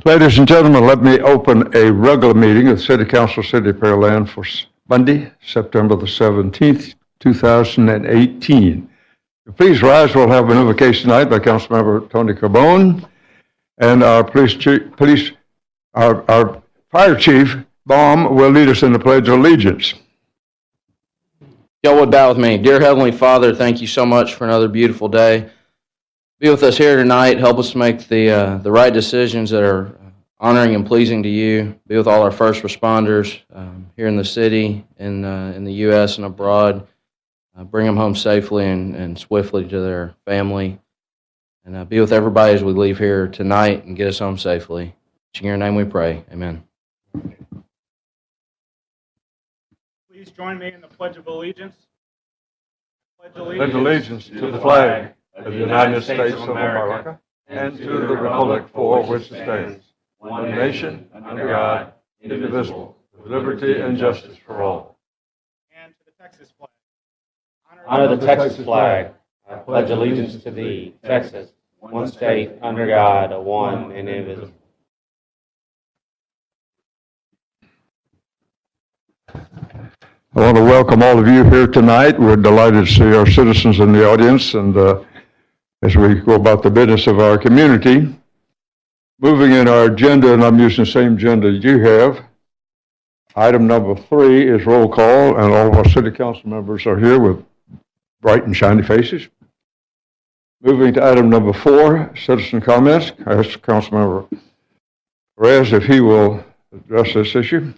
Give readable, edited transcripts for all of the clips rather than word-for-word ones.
Ladies and gentlemen, let me open a regular meeting of the City Council, City of Pearland for Monday, September the 17th, 2018. Please rise. We'll have an invocation tonight by Councilmember Tony Carbone, and our our Fire Chief, Baum, will lead us in the Pledge of Allegiance. Y'all would bow with me. Dear Heavenly Father, thank you so much for another beautiful day. Be with us here tonight. Help us make the right decisions that are honoring and pleasing to you. Be with all our first responders here in the city, in the U.S. and abroad. Bring them home safely and swiftly to their family. And be with everybody as we leave here tonight and get us home safely. In your name we pray. Amen. Please join me in the Pledge of Allegiance. Pledge allegiance to the flag of the United States of America and to the republic for which it stands, one nation, under God, indivisible, with liberty and justice for all. And to the Texas flag. Honor the Texas flag. I pledge allegiance to thee, Texas, one state, under God, one and indivisible. I want to welcome all of you here tonight. We're delighted to see our citizens in the audience, and as we go about the business of our community, moving in our agenda, and I'm using the same agenda you have. Item number 3 is roll call, and all of our city council members are here with bright and shiny faces. Moving to item number 4, citizen comments. I ask Councilmember Perez if he will address this issue.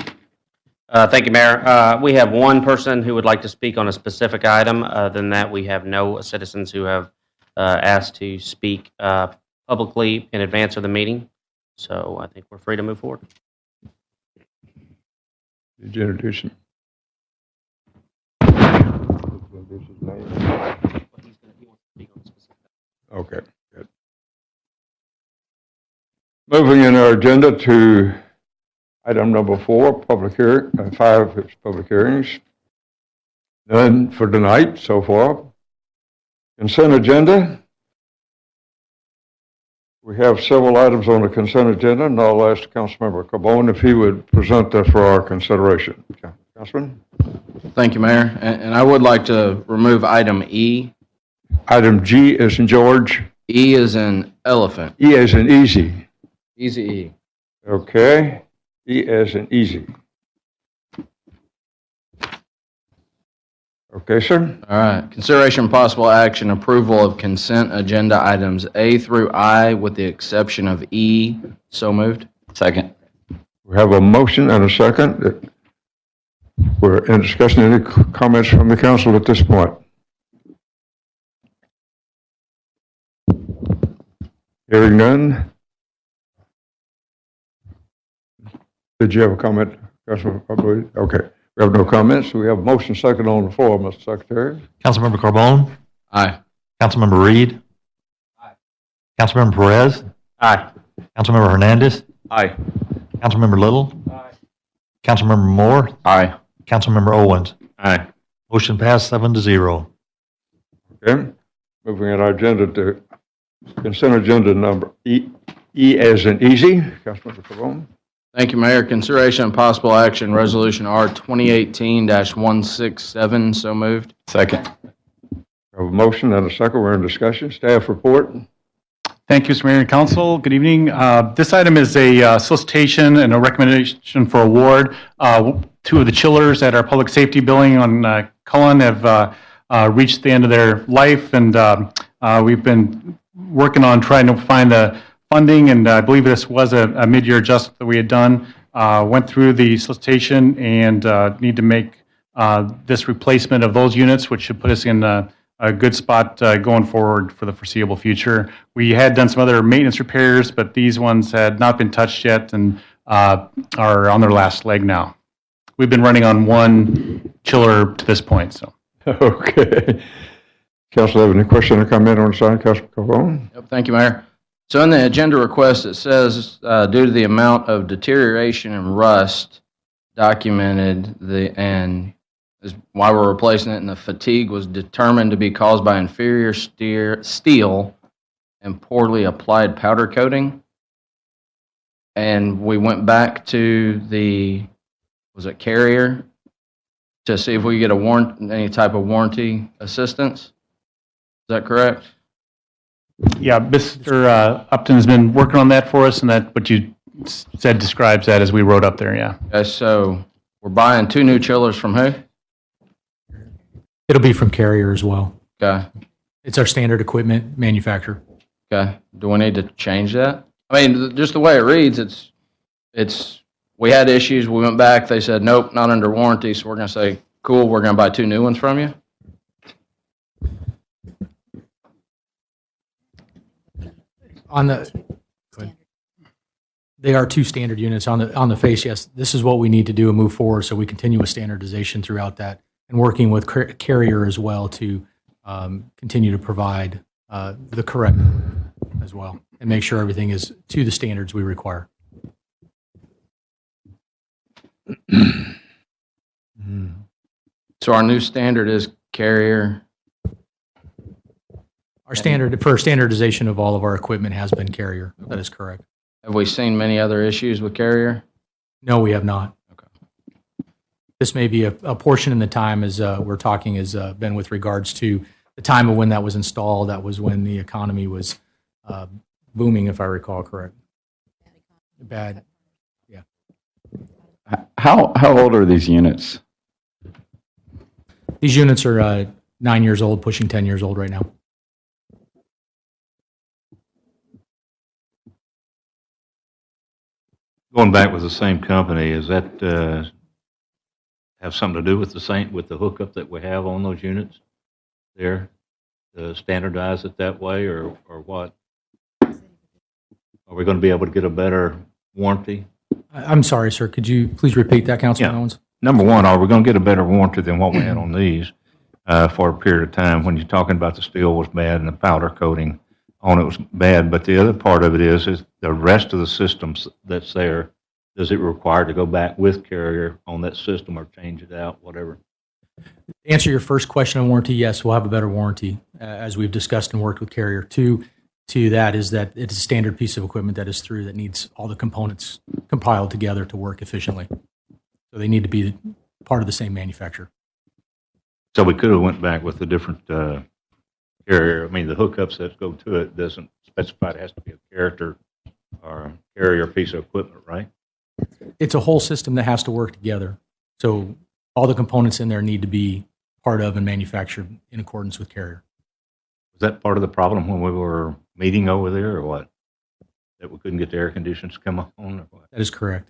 Thank you, Mayor. We have one person who would like to speak on a specific item. Other than that, we have no citizens who have asked to speak publicly in advance of the meeting. So I think we're free to move forward. Did you introduce him? Okay, good. Moving in our agenda to item number 4, public hearing, 5 public hearings. None for tonight so far. Consent agenda. We have several items on the consent agenda, and I'll ask Councilmember Carbone if he would present that for our consideration. Councilman? Thank you, Mayor. And I would like to remove item E. Item G as in George. E as in elephant. E as in easy. Easy E. Okay. E as in easy. Okay, sir. All right. Consideration and possible action, approval of consent agenda items A through I with the exception of E. So moved. Second. We have a motion and a second. We're in discussion. Any comments from the council at this point? Hearing none. Did you have a comment, Councilman? Okay. We have no comments. We have a motion second on the floor, Mr. Secretary. Councilmember Carbone? Aye. Councilmember Reed? Aye. Councilmember Perez? Aye. Councilmember Hernandez? Aye. Councilmember Little? Aye. Councilmember Moore? Aye. Councilmember Owens? Aye. Motion passed 7-0. Okay. Moving on our agenda to consent agenda number E as in easy. Councilmember Carbone. Thank you, Mayor. Consideration and possible action, Resolution R 2018-167. So moved. Second. We have a motion and a second. We're in discussion. Staff report. Thank you, Mr. Mayor and Council. Good evening. This item is a solicitation and a recommendation for award. 2 of the chillers at our public safety building on Cullen have reached the end of their life, and we've been working on trying to find the funding, and I believe this was a mid-year adjustment that we had done. Went through the solicitation and need to make this replacement of those units, which should put us in a good spot going forward for the foreseeable future. We had done some other maintenance repairs, but these ones had not been touched yet and are on their last leg now. We've been running on 1 chiller to this point. So. Okay. Council, have any question or comment on the sign? Councilman Carbone? Yep, thank you, Mayor. So in the agenda request, it says due to the amount of deterioration and rust documented, and is why we're replacing it, and the fatigue was determined to be caused by inferior steel and poorly applied powder coating. and we went back to was it carrier, to see if we could get any type of warranty assistance. Is that correct? Yeah, Mr. Upton has been working on that for us, and that what you said describes that as we rode up there, yeah. Okay, so we're buying 2 new chillers from who? It'll be from Carrier as well. Okay, It's our standard equipment manufacturer. okay. Do we need to change that? I mean, just the way it reads, we had issues, we went back, they said, nope, not under warranty, so we're gonna say, cool, we're gonna buy 2 new ones from you? They are 2 standard units on the face. Yes, this is what we need to do and move forward. So we continue with standardization throughout that, and working with Carrier as well to continue to provide the correct as well, and make sure everything is to the standards we require. So our new standard is Carrier. Our standard for standardization of all of our equipment has been Carrier. That is correct. Have we seen many other issues with Carrier? No, we have not. Okay. This may be a portion in the time as we're talking has been with regards to the time of when that was installed. That was when the economy was booming, if I recall correct. Bad. Yeah. How old are these units? These units are 9 years old, pushing 10 years old right now. Going back with the same company, is that have something to do with the hookup that we have on those units there? To standardize it that way, or what? Are we going to be able to get a better warranty? I'm sorry, sir. Could you please repeat that, Councilman Yeah. Owens? Number one, are we going to get a better warranty than what we had on these for a period of time when you're talking about the steel was bad and the powder coating on it was bad? But the other part of it is the rest of the systems that's there, does it require to go back with Carrier on that system or change it out, whatever? To answer your first question on warranty, yes, we'll have a better warranty, as we've discussed and worked with Carrier. To that is that it's a standard piece of equipment that is through that needs all the components compiled together to work efficiently. So they need to be part of the same manufacturer. So we could have went back with a different Carrier. I mean, the hookups that go to it doesn't specify it has to be a character or a Carrier piece of equipment, right? It's a whole system that has to work together. So all the components in there need to be part of and manufactured in accordance with Carrier. Was that part of the problem when we were meeting over there, or what? That we couldn't get the air conditions to come on, or what? That is correct.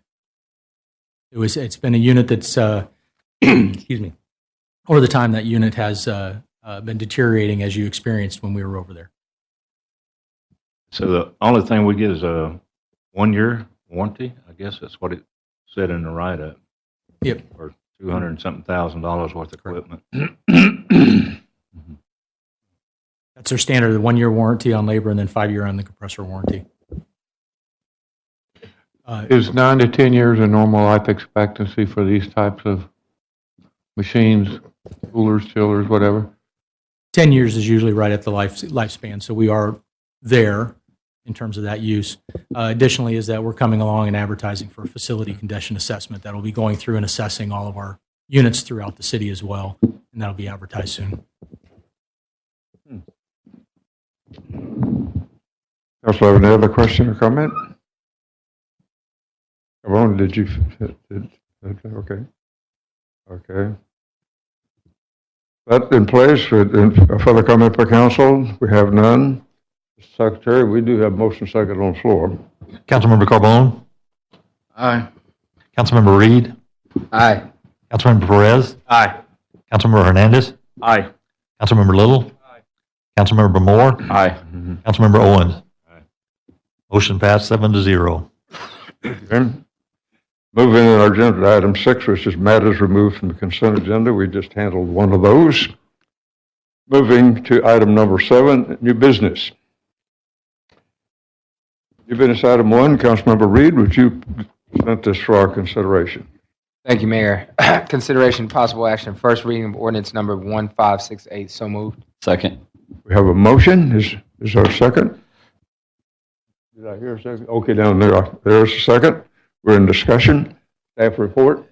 It's been a unit that's, excuse me, over the time that unit has been deteriorating as you experienced when we were over there. So the only thing we get is a 1-year warranty. I guess that's what it said in the write-up. Yep. For $200 and something thousand worth of equipment. That's their standard, the 1-year warranty on labor and then 5-year on the compressor warranty. Is 9 to 10 years a normal life expectancy for these types of machines, coolers, chillers, whatever? 10 years is usually right at the lifespan, so we are there in terms of that use. Additionally is that we're coming along and advertising for a facility condition assessment that will be going through and assessing all of our units throughout the city as well, and that'll be advertised soon. Council, have any other question or comment? Ron, did you? Okay. Okay. That in place, for further comment by council, we have none. Secretary, we do have motion second on the floor. Councilmember Carbone? Aye. Councilmember Reed? Aye. Councilmember Perez? Aye. Councilmember Hernandez? Aye. Councilmember Little? Councilmember Moore? Aye. Councilmember Owens? Aye. Motion passed 7-0. Okay. Moving on our agenda to item 6, which is matters removed from the consent agenda. We just handled one of those. Moving to item number 7, new business. New business item 1, Councilmember Reed, would you present this for our consideration? Thank you, Mayor. Consideration possible action, first reading of ordinance number 1568. So moved. Second. We have a motion. Is there a second? Did I hear a second? Okay, down there. There's a second. We're in discussion. Staff report.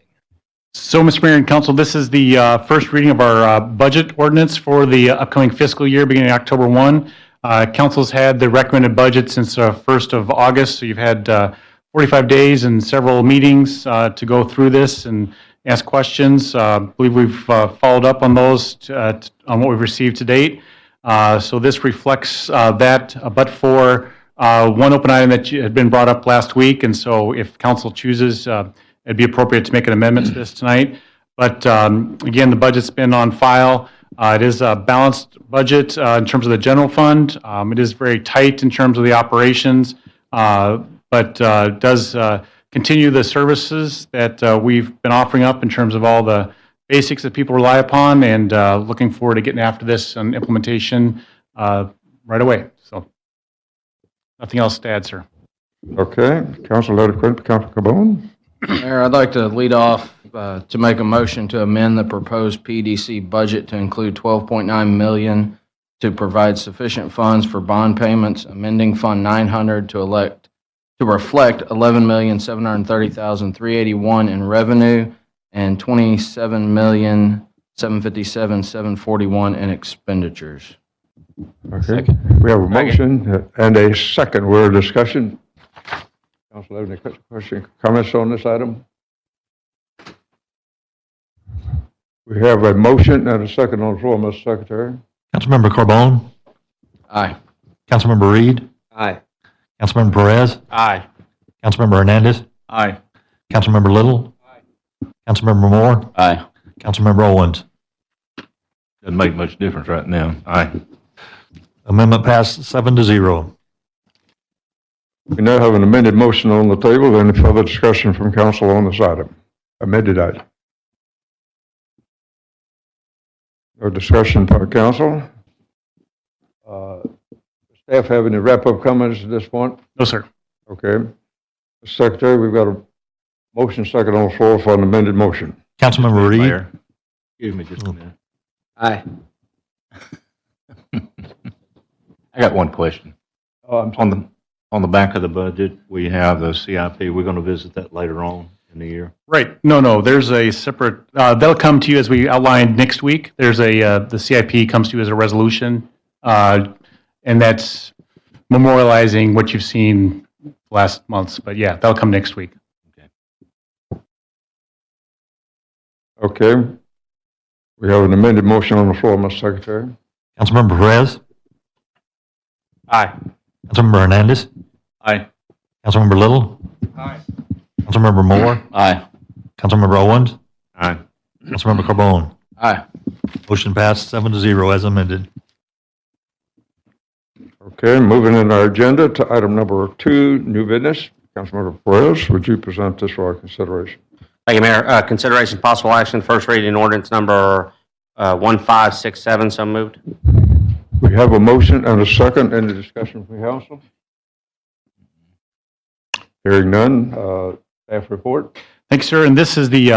So, Mr. Mayor and Council, this is the first reading of our budget ordinance for the upcoming fiscal year beginning October 1. Council's had the recommended budget since 1st of August, so you've had 45 days and several meetings to go through this and ask questions. I believe we've followed up on those on what we've received to date. So this reflects that, but for one open item that had been brought up last week, and so if council chooses, it'd be appropriate to make an amendment to this tonight. But again, the budget's been on file. It is a balanced budget in terms of the general fund. It is very tight in terms of the operations, but does continue the services that we've been offering up in terms of all the basics that people rely upon, and looking forward to getting after this and implementation right away. So nothing else to add, sir. Okay, Council letter Council Cabone. Mayor, I'd like to lead off to make a motion to amend the proposed PDC budget to include $12.9 million to provide sufficient funds for bond payments, amending Fund 900 to reflect $11,730,381 in revenue and $27,757,741 in expenditures. Okay, we have a motion and a second. We're in discussion. Council, have any questions, comments on this item? We have a motion and a second on the floor, Mr. Secretary. Councilmember Carbone? Aye. Councilmember Reed? Aye. Councilmember Perez? Aye. Councilmember Hernandez? Aye. Councilmember Little? Councilmember Moore? Aye. Councilmember Owens? Doesn't make much difference right now. Aye. Amendment passed 7-0. We now have an amended motion on the table. Any further discussion from council on this item? Amended item. No discussion from council. Staff have any wrap-up comments at this point? No, sir. Okay. Mr. Secretary, we've got a motion second on the floor for an amended motion. Councilmember Reed? Mayor, excuse me just a minute. Aye. I got one question. On the back of the budget, we have the CIP. We're going to visit that later on in the year. Right. No, there's a separate, that'll come to you as we outlined next week. There's the CIP comes to you as a resolution, and that's memorializing what you've seen last months. But yeah, that'll come next week. Okay. We have an amended motion on the floor, Mr. Secretary. Councilmember Perez? Aye. Councilmember Hernandez? Aye. Councilmember Little? Aye. Councilmember Moore? Aye. Councilmember Owens? Aye. Councilmember Carbone? Aye. Motion passed 7-0 as amended. Okay, moving in our agenda to item number 2, new business. Councilmember Perez, would you present this for our consideration? Thank you, Mayor. Consideration possible action, first reading ordinance number 1567, so moved. We have a motion and a second. Any discussion from council? Hearing none, staff report. Thanks, sir. And this is the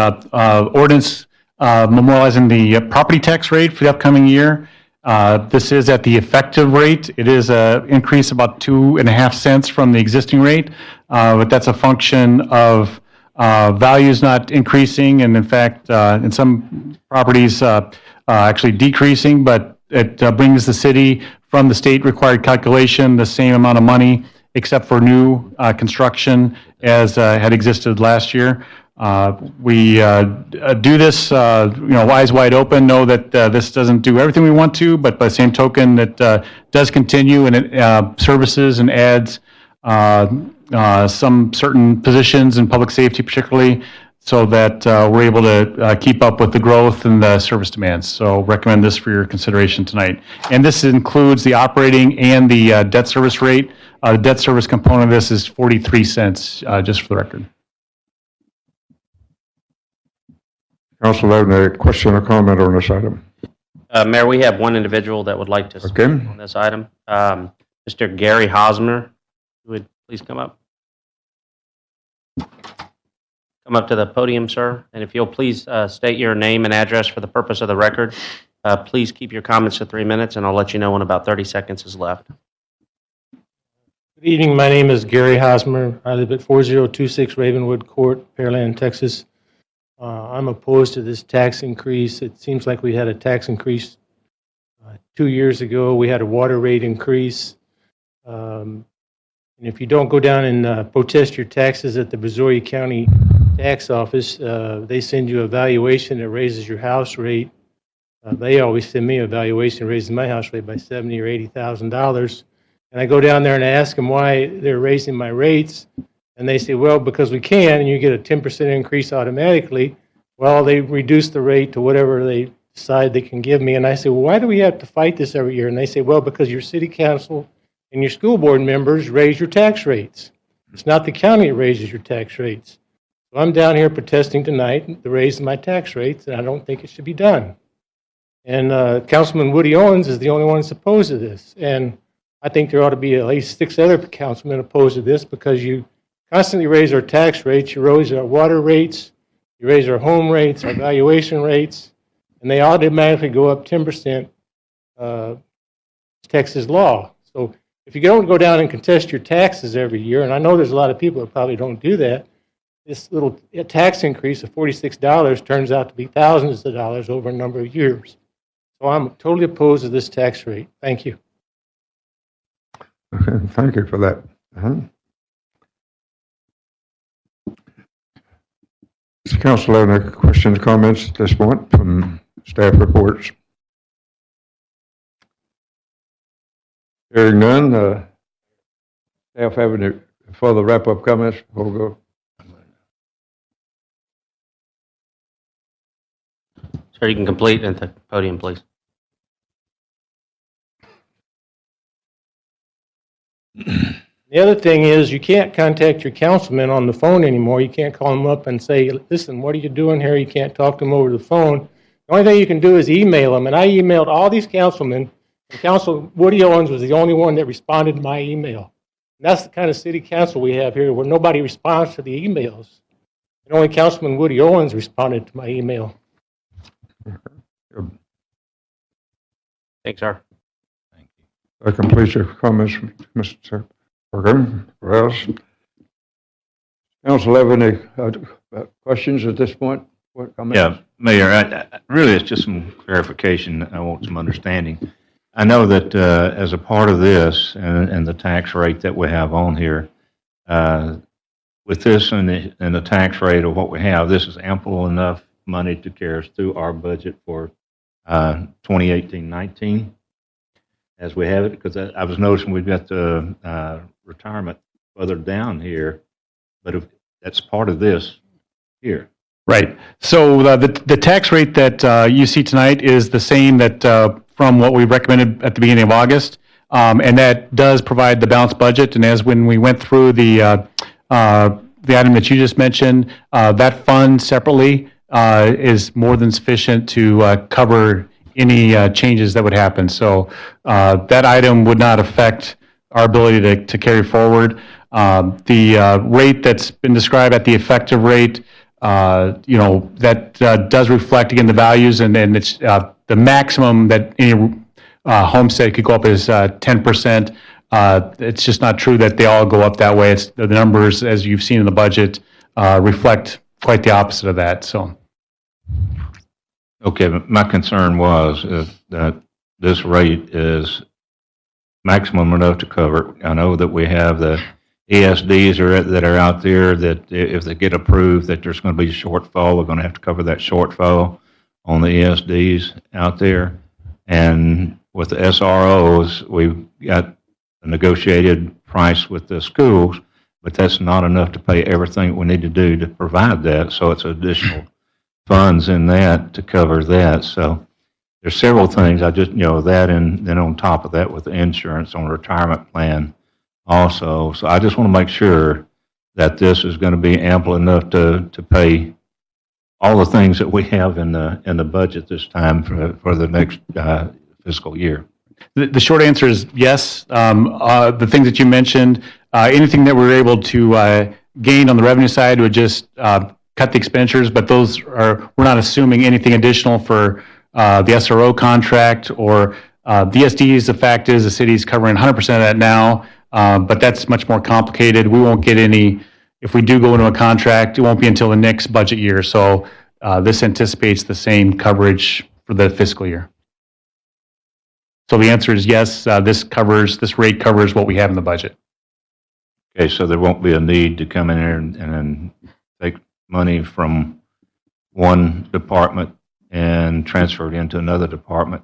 ordinance memorializing the property tax rate for the upcoming year. This is at the effective rate. It is an increase about 2.5 cents from the existing rate, but that's a function of values not increasing, and in fact, in some properties actually decreasing, but it brings the city from the state required calculation the same amount of money, except for new construction as had existed last year. We do this, eyes wide open, know that this doesn't do everything we want to, but by the same token, it does continue, and it services and adds some certain positions in public safety particularly, so that we're able to keep up with the growth and the service demands. So recommend this for your consideration tonight. And this includes the operating and the debt service rate. The debt service component of this is 43 cents, just for the record. Council, have a question or comment on this item? Mayor, we have one individual that would like to speak on this item. Mr. Gary Hosmer, who would please come up. Come up to the podium, sir, and if you'll please state your name and address for the purpose of the record. Please keep your comments to 3 minutes, and I'll let you know when about 30 seconds is left. Good evening. My name is Gary Hosmer. I live at 4026 Ravenwood Court, Pearland, Texas. I'm opposed to this tax increase. It seems like we had a tax increase 2 years ago. We had a water rate increase. And if you don't go down and protest your taxes at the Brazoria County Tax Office, they send you a valuation that raises your house rate. They always send me a valuation that raises my house rate by $70,000 or $80,000. And I go down there and I ask them why they're raising my rates. And they say, well, because we can, and you get a 10% increase automatically. Well, they reduce the rate to whatever they decide they can give me. And I say, well, why do we have to fight this every year? And they say, well, because your city council and your school board members raise your tax rates. It's not the county that raises your tax rates. So I'm down here protesting tonight the raise of my tax rates, and I don't think it should be done. And Councilman Woody Owens is the only one that's opposed to this. And I think there ought to be at least 6 other councilmen opposed to this, because you constantly raise our tax rates, you raise our water rates, you raise our home rates, our valuation rates, and they automatically go up 10%, Texas law. So if you don't go down and contest your taxes every year, and I know there's a lot of people that probably don't do that, this little tax increase of $46 turns out to be thousands of dollars over a number of years. So I'm totally opposed to this tax rate. Thank you. Okay, thank you for that. Does the council have any questions, comments at this point from staff reports? Hearing none, staff have any further wrap-up comments before we go? Sir, you can complete at the podium, please. The other thing is, you can't contact your councilman on the phone anymore. You can't call them up and say, listen, what are you doing here? You can't talk to them over the phone. The only thing you can do is email them. And I emailed all these councilmen, and Council Woody Owens was the only one that responded to my email. And that's the kind of city council we have here, where nobody responds to the emails. And only Councilman Woody Owens responded to my email. Thanks, sir. That completes your comments, Mr. Parker. Or else? Council have any questions at this point? What comments? Yeah, Mayor, really it's just some clarification. I want some understanding. I know that as a part of this and the tax rate that we have on here, with this and the tax rate of what we have, this is ample enough money to carry us through our budget for 2018-19 as we have it, because I was noticing we've got the retirement further down here, but if that's part of this here. Right. So the tax rate that you see tonight is the same that from what we recommended at the beginning of August, and that does provide the balanced budget. And as when we went through the item that you just mentioned, that fund separately is more than sufficient to cover any changes that would happen. So that item would not affect our ability to carry forward. The rate that's been described at the effective rate, that does reflect, again, the values, and it's the maximum that any homestead could go up is 10%. It's just not true that they all go up that way. It's the numbers, as you've seen in the budget, reflect quite the opposite of that. So. Okay, but my concern was that this rate is maximum enough to cover it. I know that we have the ESDs that are out there that if they get approved, that there's going to be a shortfall. We're going to have to cover that shortfall on the ESDs out there. And with the SROs, we've got a negotiated price with the schools, but that's not enough to pay everything we need to do to provide that. So it's additional funds in that to cover that. So there's several things. I just, that, and then on top of that with the insurance on the retirement plan also. So I just want to make sure that this is going to be ample enough to pay all the things that we have in the budget this time for the next fiscal year. The short answer is yes. The things that you mentioned, anything that we're able to gain on the revenue side would just cut the expenditures, but we're not assuming anything additional for the SRO contract or the SDs. The fact is the city's covering 100% of that now. but that's much more complicated. We won't get any, if we do go into a contract, it won't be until the next budget year. So this anticipates the same coverage for the fiscal year. So the answer is yes, this rate covers what we have in the budget. Okay, so there won't be a need to come in here and take money from one department and transfer it into another department.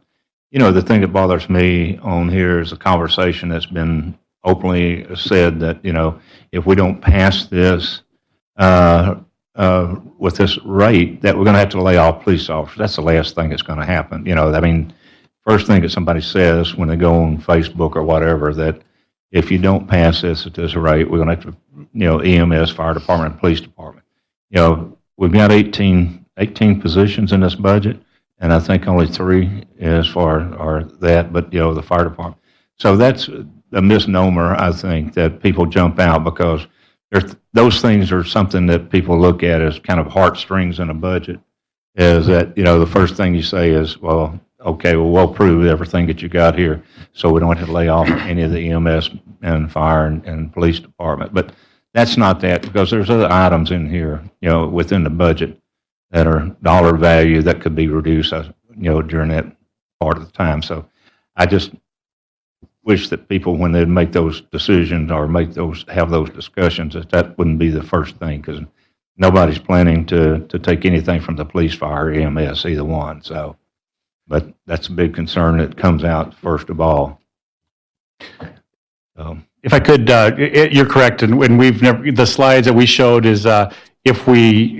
You know, the thing that bothers me on here is a conversation that's been openly said that, you know, if we don't pass this with this rate, that we're going to have to lay off police officers. That's the last thing that's going to happen. You know, I mean, first thing that somebody says when they go on Facebook or whatever, that if you don't pass this at this rate, we're going to have to, you know, EMS, fire department, police department. You know, we've got 18 positions in this budget, and I think only 3 as far are that, but, you know, the fire department. So that's a misnomer, I think, that people jump out because those things are something that people look at as kind of heartstrings in a budget, is that, you know, the first thing you say is, well, okay, well, we'll prove everything that you got here, so we don't have to lay off any of the EMS and fire and police department. But that's not that, because there's other items in here, you know, within the budget that are dollar value that could be reduced, you know, during that part of the time. So I just wish that people, when they make those decisions or have those discussions, that wouldn't be the first thing, because nobody's planning to take anything from the police, fire, EMS, either one. So, but that's a big concern that comes out first of all. If I could, you're correct, and we've never, the slides that we showed is if we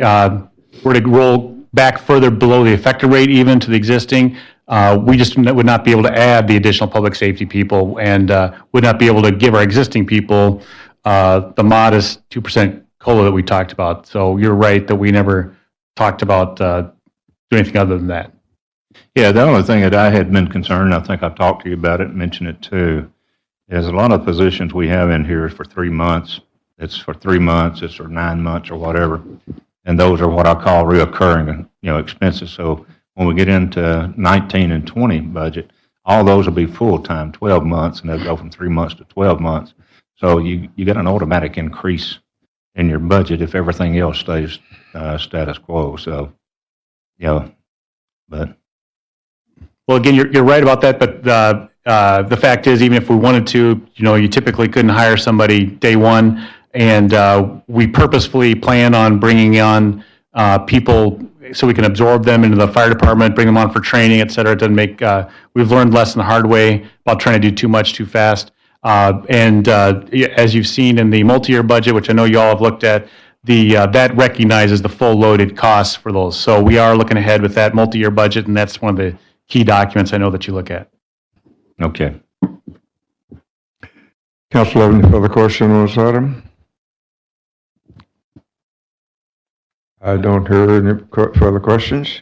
were to roll back further below the effective rate even to the existing, we just would not be able to add the additional public safety people and would not be able to give our existing people the modest 2% COLA that we talked about. So you're right that we never talked about doing anything other than that. Yeah, the only thing that I had been concerned, I think I talked to you about it and mentioned it too, is a lot of positions we have in here is for 3 months. It's for 3 months, it's for 9 months or whatever. And those are what I call reoccurring, you know, expenses. So when we get into 19 and 20 budget, all those will be full-time, 12 months, and they'll go from 3 months to 12 months. So you get an automatic increase in your budget if everything else stays status quo. So, you know, but. Well, again, you're right about that, but the fact is, even if we wanted to, you know, you typically couldn't hire somebody day one, and we purposefully plan on bringing on people so we can absorb them into the fire department, bring them on for training, et cetera. It doesn't make, we've learned lesson the hard way about trying to do too much too fast. And as you've seen in the multi-year budget, which I know you all have looked at, that recognizes the full loaded costs for those. So we are looking ahead with that multi-year budget, and that's one of the key documents I know that you look at. Okay. Council, have any further question on this item? I don't hear any further questions.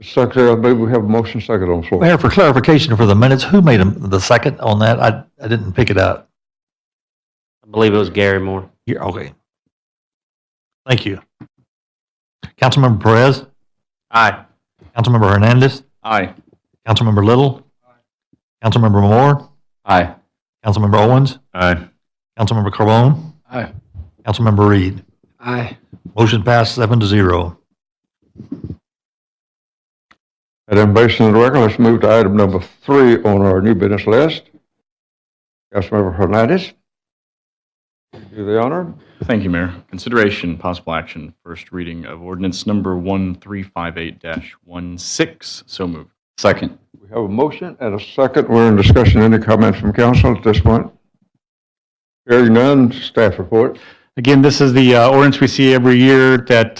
Secretary, I believe we have a motion second on the floor. Mayor, for clarification for the minutes, who made the second on that? I didn't pick it up. I believe it was Gary Moore. Here, okay. Thank you. Councilmember Perez? Aye. Councilmember Hernandez? Aye. Councilmember Little? Councilmember Moore? Aye. Councilmember Owens? Aye. Councilmember Carbone? Aye. Councilmember Reed? Aye. Motion passed 7-0. And then based on the record, let's move to item number 3 on our new business list. Councilmember Hernandez. Do the honor. Thank you, Mayor. Consideration, possible action, first reading of ordinance number 1358-16. So moved. Second. We have a motion and a second. We're in discussion. Any comments from council at this point? Hearing none, staff report. Again, this is the ordinance we see every year that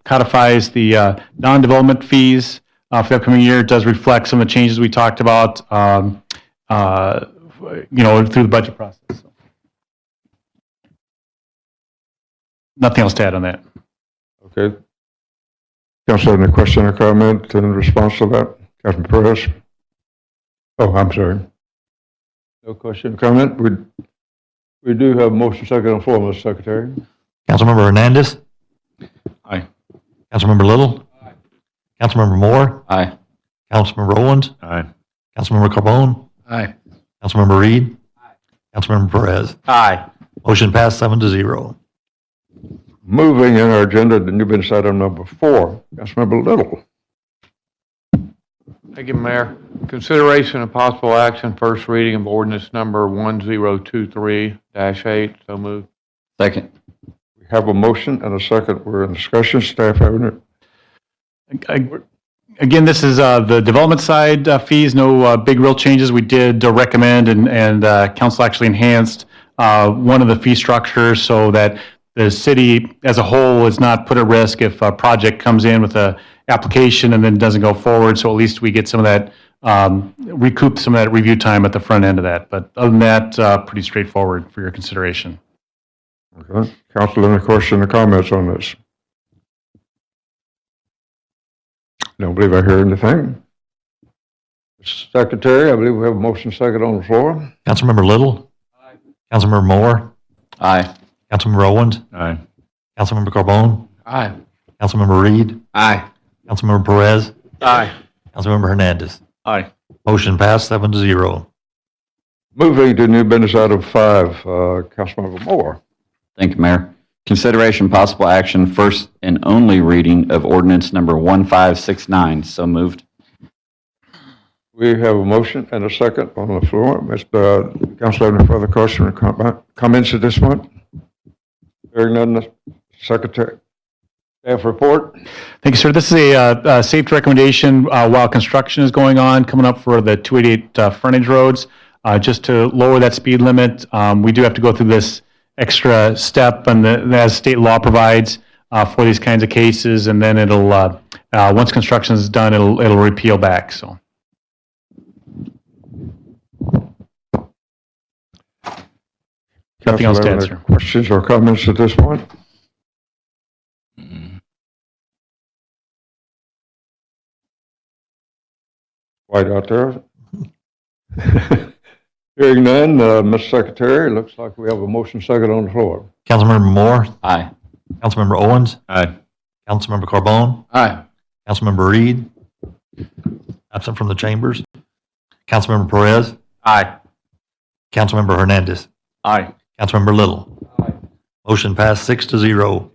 codifies the non-development fees for the upcoming year. It does reflect some of the changes we talked about, you know, through the budget process. So. Nothing else to add on that. Okay. Council, any question or comment in response to that? Councilman Perez? Oh, I'm sorry. No question or comment? We do have a motion second on the floor, Mr. Secretary. Councilmember Hernandez? Aye. Councilmember Little? Aye. Councilmember Moore? Aye. Councilmember Owens? Aye. Councilmember Carbone? Aye. Councilmember Reed? Aye. Councilmember Perez. Aye. Motion passed 7-0. Moving in our agenda to new business item number 4, Councilmember Little. Thank you, Mayor. Consideration of possible action, first reading of ordinance number 1023-8. So moved. Second. We have a motion and a second. We're in discussion. Staff having it. Again, this is the development side fees, no big real changes. We did recommend and council actually enhanced one of the fee structures so that the city as a whole is not put at risk if a project comes in with a application and then doesn't go forward. So at least we get some of that, recoup some of that review time at the front end of that. But other than that, pretty straightforward for your consideration. Okay. Council, any questions or comments on this? Don't believe I hear anything. Secretary, I believe we have a motion second on the floor. Councilmember Little. Aye. Councilmember Moore. Aye. Councilmember Owens. Aye. Councilmember Carbone. Aye. Councilmember Reed. Aye. Councilmember Perez. Aye. Councilmember Hernandez. Aye. Motion passed 7-0. Moving to new business item 5, Councilmember Moore. Thank you, Mayor. Consideration possible action, first and only reading of ordinance number 1569. So moved. We have a motion and a second on the floor. Mr. Council, any further questions or comments at this point? Hearing none, Secretary. Staff report. Thank you, sir. This is a safety recommendation while construction is going on, coming up for the 288 frontage roads. Just to lower that speed limit, we do have to go through this extra step, and as state law provides for these kinds of cases, and then it'll once construction is done, it'll repeal back. So. Nothing else to answer. Questions or comments at this point? White out there. Hearing none, Mr. Secretary, it looks like we have a motion second on the floor. Councilmember Moore. Aye. Councilmember Owens. Aye. Councilmember Carbone. Aye. Councilmember Reed. Absent from the chambers. Councilmember Perez. Aye. Councilmember Hernandez. Aye. Councilmember Little. Motion passed 6-0.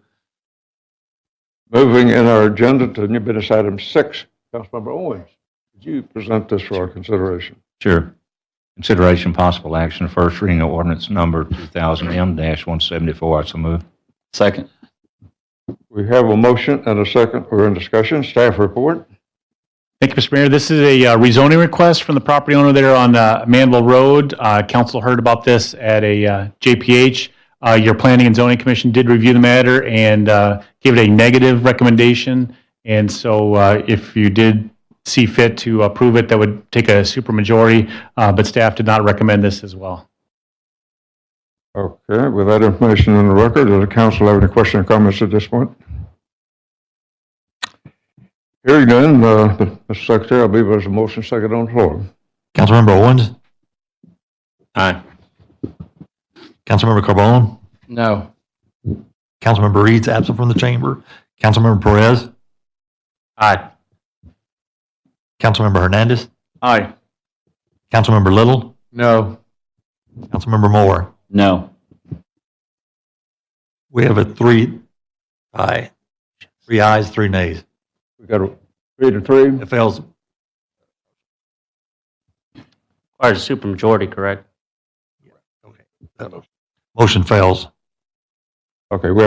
Moving in our agenda to new business item 6, Councilmember Owens, could you present this for our consideration? Sure. Consideration possible action, first reading of ordinance number 2000M-174. So moved. Second. We have a motion and a second. We're in discussion. Staff report. Thank you, Mr. Mayor. This is a rezoning request from the property owner there on Manville Road. Council heard about this at a JPH. Your Planning and Zoning Commission did review the matter and gave it a negative recommendation. And so if you did see fit to approve it, that would take a supermajority, but staff did not recommend this as well. Okay, with that information on the record, does the council have any questions or comments at this point? Hearing none, Mr. Secretary, I believe there's a motion second on the floor. Councilmember Owens. Aye. Councilmember Carbone. No. Councilmember Reed's absent from the chamber. Councilmember Perez. Aye. Councilmember Hernandez. Aye. Councilmember Little. No. Councilmember Moore. No. We have a 3 aye. 3 ayes, 3 nays. We got a 3-3. It fails. Requires a supermajority, correct? Motion fails. Okay, we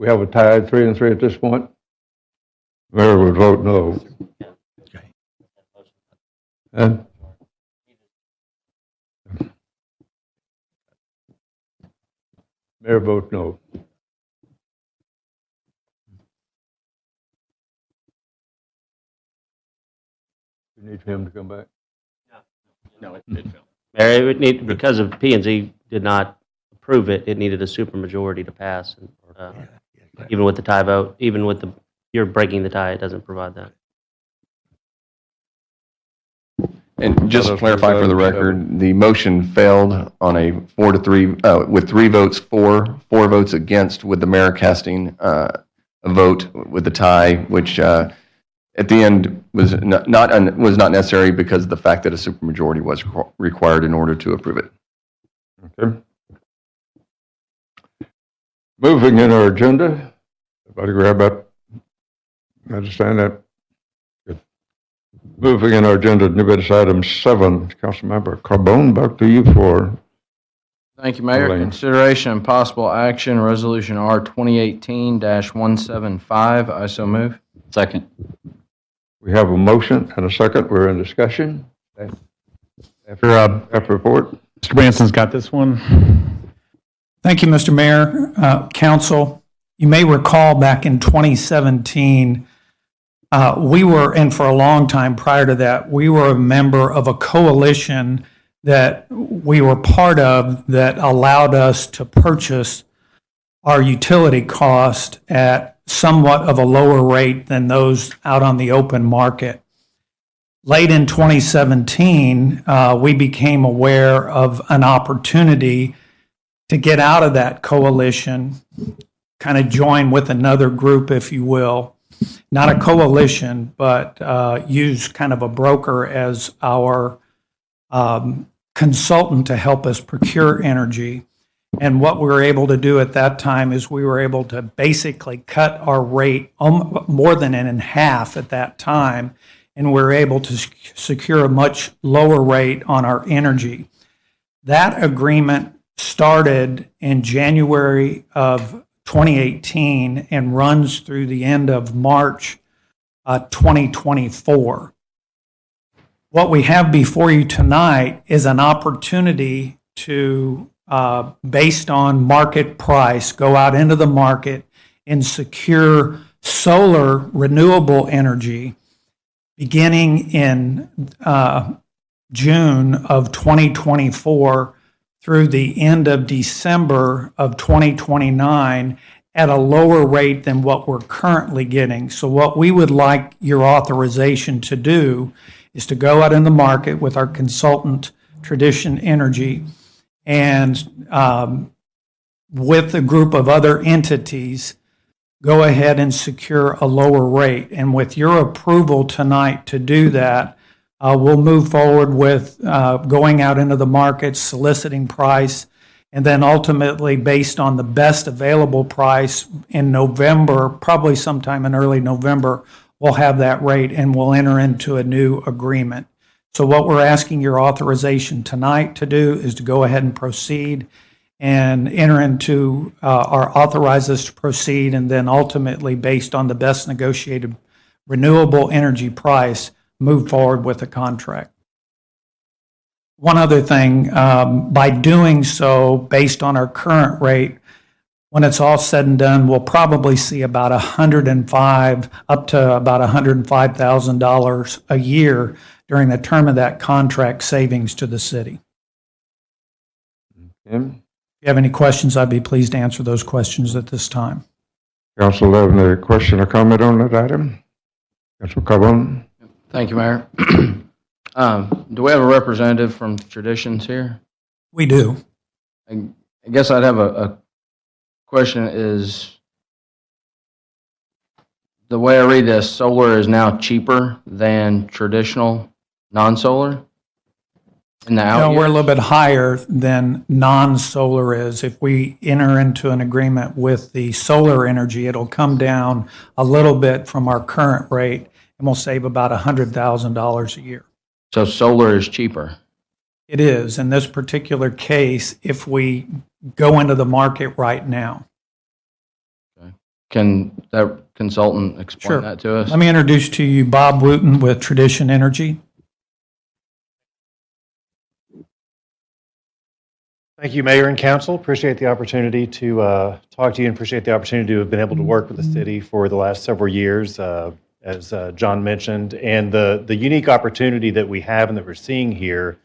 have a tied 3-3 at this point. Mayor would vote no. Okay. And Mayor vote no. You need him to come back. No, it failed. Mayor, it would need, because of P&Z did not approve it, it needed a supermajority to pass. And, even with the tie vote, even with you're breaking the tie, it doesn't provide that. And just to clarify for the record, the motion failed on a 4-3, with 3 votes for, 4 votes against, with the mayor casting a vote with the tie, which at the end was not necessary because of the fact that a supermajority was required in order to approve it. Okay. Moving in our agenda, everybody grab that. Understand that? Good. Moving in our agenda, new business item 7, Councilmember Carbone, back to you for. Thank you, Mayor. Elaine. Consideration and possible action, Resolution R 2018-175. I so move. Second. We have a motion and a second. We're in discussion. Staff report. Mr. Branson's got this one. Thank you, Mr. Mayor, Council. You may recall back in 2017, we were, and for a long time prior to that, we were a member of a coalition that we were part of that allowed us to purchase our utility cost at somewhat of a lower rate than those out on the open market. Late in 2017, we became aware of an opportunity to get out of that coalition, kind of join with another group, if you will. Not a coalition, but use kind of a broker as our consultant to help us procure energy. And what we were able to do at that time is we were able to basically cut our rate more than in half at that time, and we were able to secure a much lower rate on our energy. That agreement started in January of 2018 and runs through the end of March 2024. What we have before you tonight is an opportunity to, based on market price, go out into the market and secure solar renewable energy beginning in June of 2024 through the end of December of 2029 at a lower rate than what we're currently getting. So what we would like your authorization to do is to go out in the market with our consultant, Tradition Energy, and with a group of other entities, go ahead and secure a lower rate. And with your approval tonight to do that, we'll move forward with going out into the market, soliciting price, and then ultimately, based on the best available price in November, probably sometime in early November, we'll have that rate and we'll enter into a new agreement. So what we're asking your authorization tonight to do is to go ahead and proceed and enter into or authorize us to proceed, and then ultimately, based on the best negotiated renewable energy price, move forward with a contract. One other thing, by doing so, based on our current rate, when it's all said and done, we'll probably see about $105,000 up to about $105,000 a year during the term of that contract savings to the city. Tim? If you have any questions, I'd be pleased to answer those questions at this time. Council have any question or comment on that item? Councilor Carbone? Thank you, Mayor. Do we have a representative from Traditions here? We do. I guess I'd have a question is, the way I read this, solar is now cheaper than traditional non-solar in the out No, we're a years? little bit higher than non-solar is. If we enter into an agreement with the solar energy, it'll come down a little bit from our current rate, and we'll save about $100,000 a year. So solar is cheaper. It is, in this particular case, if we go into the market right now. Can that consultant explain Sure. that to us? Let me introduce to you Bob Wooten with Tradition Energy. Thank you, Mayor and Council. Appreciate the opportunity to talk to you, and appreciate the opportunity to have been able to work with the city for the last several years, as John mentioned, and the unique opportunity that we have and that we're seeing here,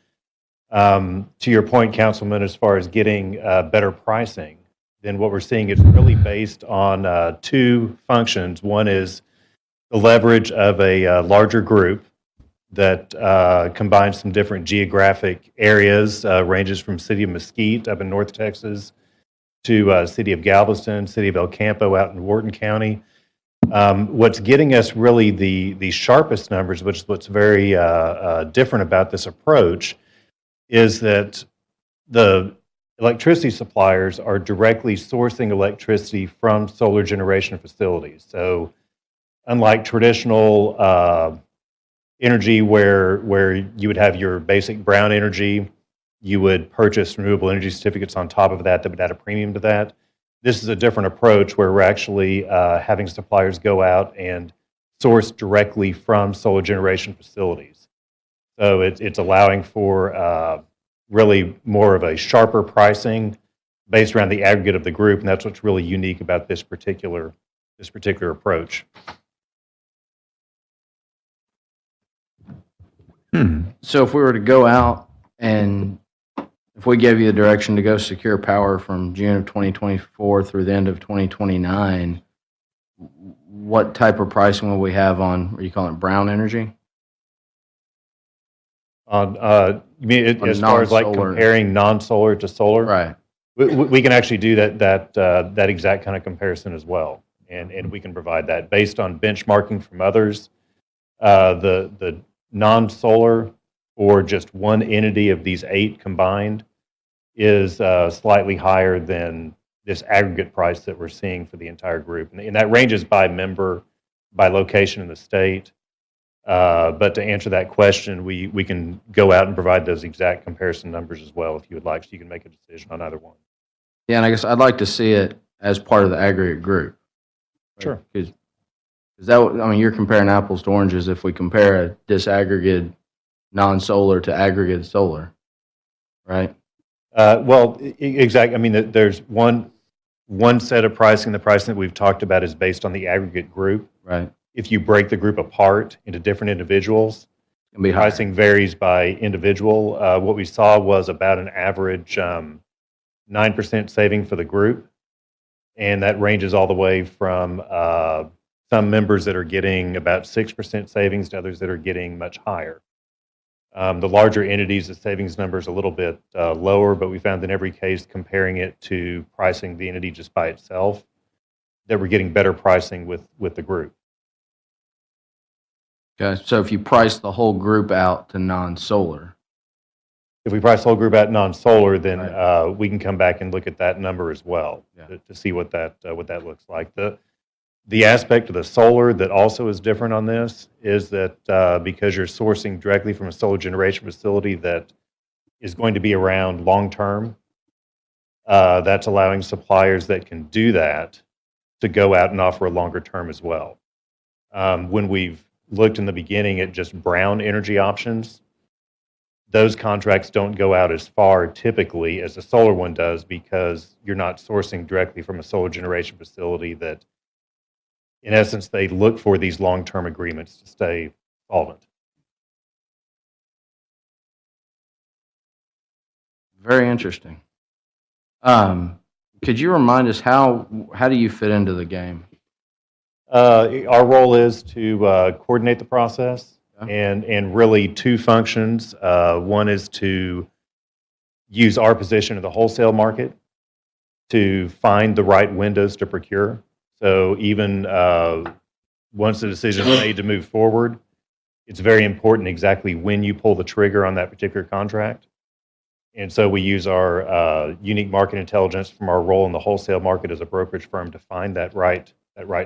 to your point, Councilman, as far as getting better pricing than what we're seeing is really based on two functions. One is the leverage of a larger group that combines some different geographic areas, ranges from City of Mesquite up in North Texas to City of Galveston, City of El Campo out in Wharton County. What's getting us really the sharpest numbers, which is what's very different about this approach, is that the electricity suppliers are directly sourcing electricity from solar generation facilities. So unlike traditional energy where you would have your basic brown energy, you would purchase renewable energy certificates on top of that would add a premium to that. This is a different approach where we're actually having suppliers go out and source directly from solar generation facilities. So it's allowing for really more of a sharper pricing based around the aggregate of the group, and that's what's really unique about this particular approach. So if we were to go out and if we gave you the direction to go secure power from June of 2024 through the end of 2029, what type of pricing will we have on, what are you calling it, brown energy? You mean On as far as like non-solar. comparing non-solar to solar? Right. We can actually do that exact kind of comparison as well, and we can provide that based on benchmarking from others. The non-solar or just one entity of these 8 combined is slightly higher than this aggregate price that we're seeing for the entire group, and that ranges by member, by location in the state. But to answer that question, we can go out and provide those exact comparison numbers as well if you would like, so you can make a decision on either one. Yeah, and I guess I'd like to see it as part of the aggregate group. Sure. Because you're comparing apples to oranges if we compare a disaggregated non-solar to aggregate solar, right? Well, exactly. I mean, there's one set of pricing. The pricing that we've talked about is based on the aggregate group. Right. If you break the group apart into different individuals, be higher. pricing varies by individual. What we saw was about an average 9% saving for the group, and that ranges all the way from some members that are getting about 6% savings to others that are getting much higher. The larger entities, the savings number is a little bit lower, but we found in every case, comparing it to pricing the entity just by itself, that we're getting better pricing with the group. Okay, so if you price the whole group out to non-solar. If we price the whole group out non-solar, then we can come back and look at that number as well to see what that looks like. The aspect of the solar that also is different on this is that because you're sourcing directly from a solar generation facility that is going to be around long-term, that's allowing suppliers that can do that to go out and offer a longer term as well. When we've looked in the beginning at just brown energy options, those contracts don't go out as far typically as the solar one does because you're not sourcing directly from a solar generation facility that, in essence, they look for these long-term agreements to stay solvent. Very interesting. Could you remind us how do you fit into the game? Our role is to coordinate the process and really 2 functions. One is to use our position in the wholesale market to find the right windows to procure. So even once the decision is made to move forward, it's very important exactly when you pull the trigger on that particular contract. And so we use our unique market intelligence from our role in the wholesale market as a brokerage firm to find that right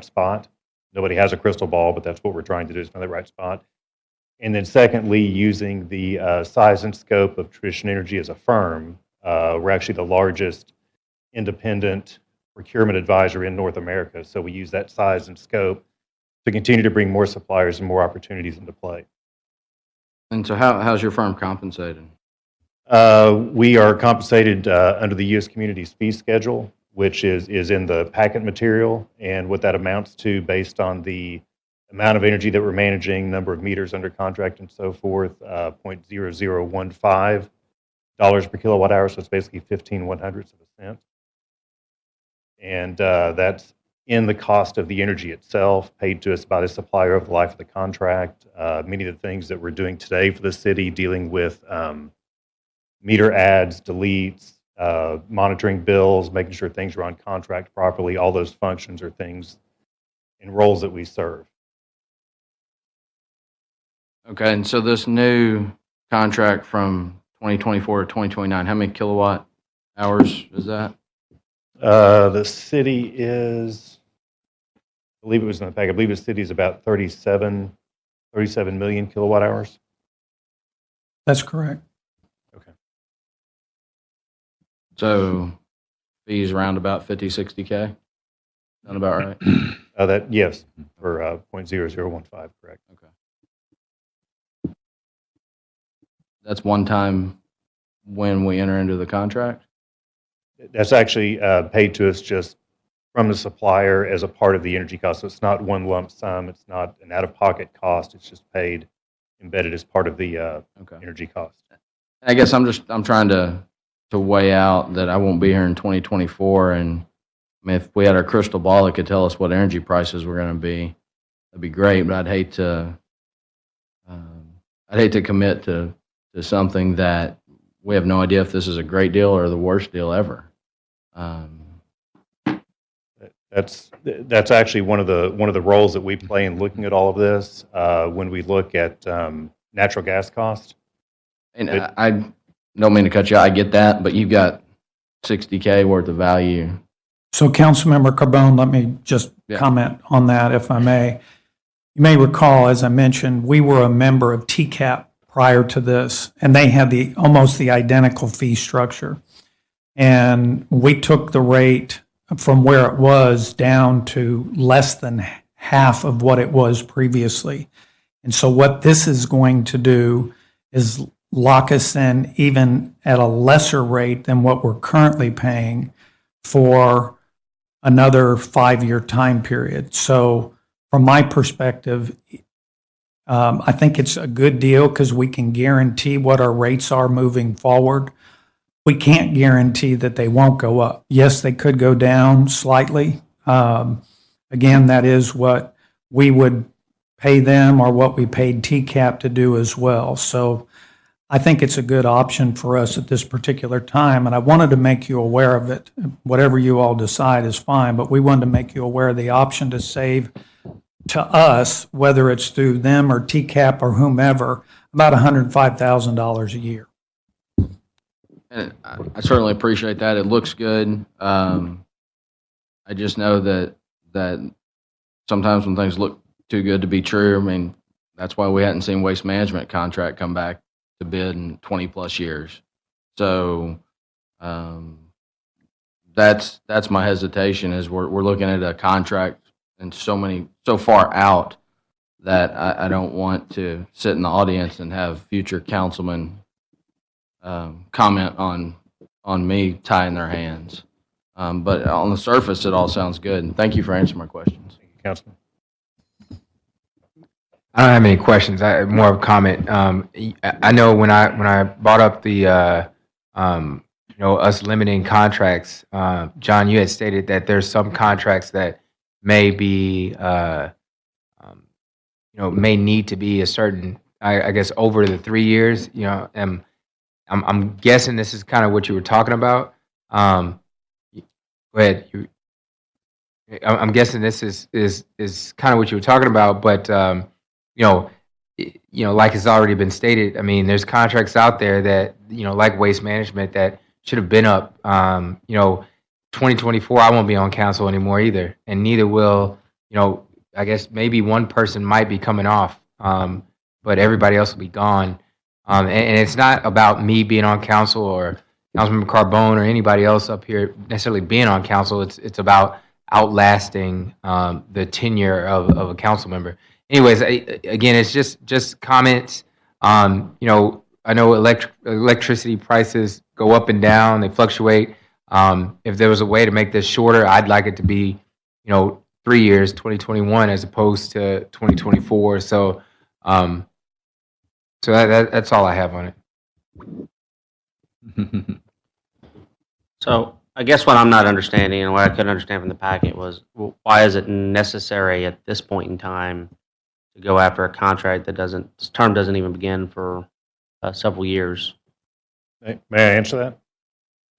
spot. Nobody has a crystal ball, but that's what we're trying to do, is find that right spot. And then secondly, using the size and scope of Tradition Energy as a firm, we're actually the largest independent procurement advisor in North America. So we use that size and scope to continue to bring more suppliers and more opportunities into play. And so how's your firm compensated? We are compensated under the U.S. Communities fee schedule, which is in the packet material, and what that amounts to based on the amount of energy that we're managing, number of meters under contract, and so forth, $0.0015 per kilowatt hour, so it's basically 15/100ths of a cent. And that's in the cost of the energy itself, paid to us by the supplier over the life of the contract. Many of the things that we're doing today for the city, dealing with meter adds, deletes, monitoring bills, making sure things are on contract properly, all those functions are things and roles that we serve. Okay, and so this new contract from 2024 to 2029, how many kilowatt hours is that? The city is, I believe it was in the pack, I believe the city is about 37 million kilowatt hours. That's correct. So fees around about 50, 60K? Sound about right? Yes, for 0.0015, correct. Okay. That's one time when we enter into the contract? That's actually paid to us just from the supplier as a part of the energy cost. So it's not one lump sum. It's not an out-of-pocket cost. It's just paid, embedded as part of the energy cost. I guess I'm trying to weigh out that I won't be here in 2024, and I mean, if we had our crystal ball that could tell us what energy prices were going to be, that'd be great. But I'd hate to commit to something that we have no idea if this is a great deal or the worst deal ever. That's actually one of the roles that we play in looking at all of this when we look at natural gas costs. And I don't mean to cut you out. I get that, but you've got 60K worth of value. So Councilmember Carbone, let me just comment on that, if I may. You may recall, as I mentioned, we were a member of TCAP prior to this, and they had almost the identical fee structure. And we took the rate from where it was down to less than half of what it was previously. And so what this is going to do is lock us in even at a lesser rate than what we're currently paying for another 5-year time period. So from my perspective, I think it's a good deal because we can guarantee what our rates are moving forward. We can't guarantee that they won't go up. Yes, they could go down slightly. Again, that is what we would pay them or what we paid TCAP to do as well. So I think it's a good option for us at this particular time, and I wanted to make you aware of it. Whatever you all decide is fine, but we wanted to make you aware of the option to save to us, whether it's through them or TCAP or whomever, about $105,000 a year. And I certainly appreciate that. It looks good. I just know that sometimes when things look too good to be true, I mean, that's why we hadn't seen waste management contract come back to bid in 20 plus years. So that's my hesitation is we're looking at a contract and so far out that I don't want to sit in the audience and have future councilmen comment on me tying their hands. But on the surface, it all sounds good. And thank you for answering my questions. Thank you, Councilman. I don't have any questions. I have more of a comment. I know when I brought up the us limiting contracts, John, you had stated that there's some contracts that may be may need to be a certain, I guess, over the 3 years. And I'm guessing this is kind of what you were talking about. Go ahead. I'm guessing this is kind of what you were talking about, but like it's already been stated, I mean, there's contracts out there that, like waste management that should have been up. 2024, I won't be on council anymore either. And neither will, I guess maybe one person might be coming off, but everybody else will be gone. And it's not about me being on council or Councilmember Carbone or anybody else up here necessarily being on council. It's about outlasting the tenure of a council member. Anyways, again, it's just comments. I know electricity prices go up and down; they fluctuate. If there was a way to make this shorter, I'd like it to be, 3 years, 2021, as opposed to 2024. So, that's all I have on it. So I guess what I'm not understanding and what I couldn't understand from the packet was why is it necessary at this point in time to go after a contract that this term doesn't even begin for several years? May I answer that?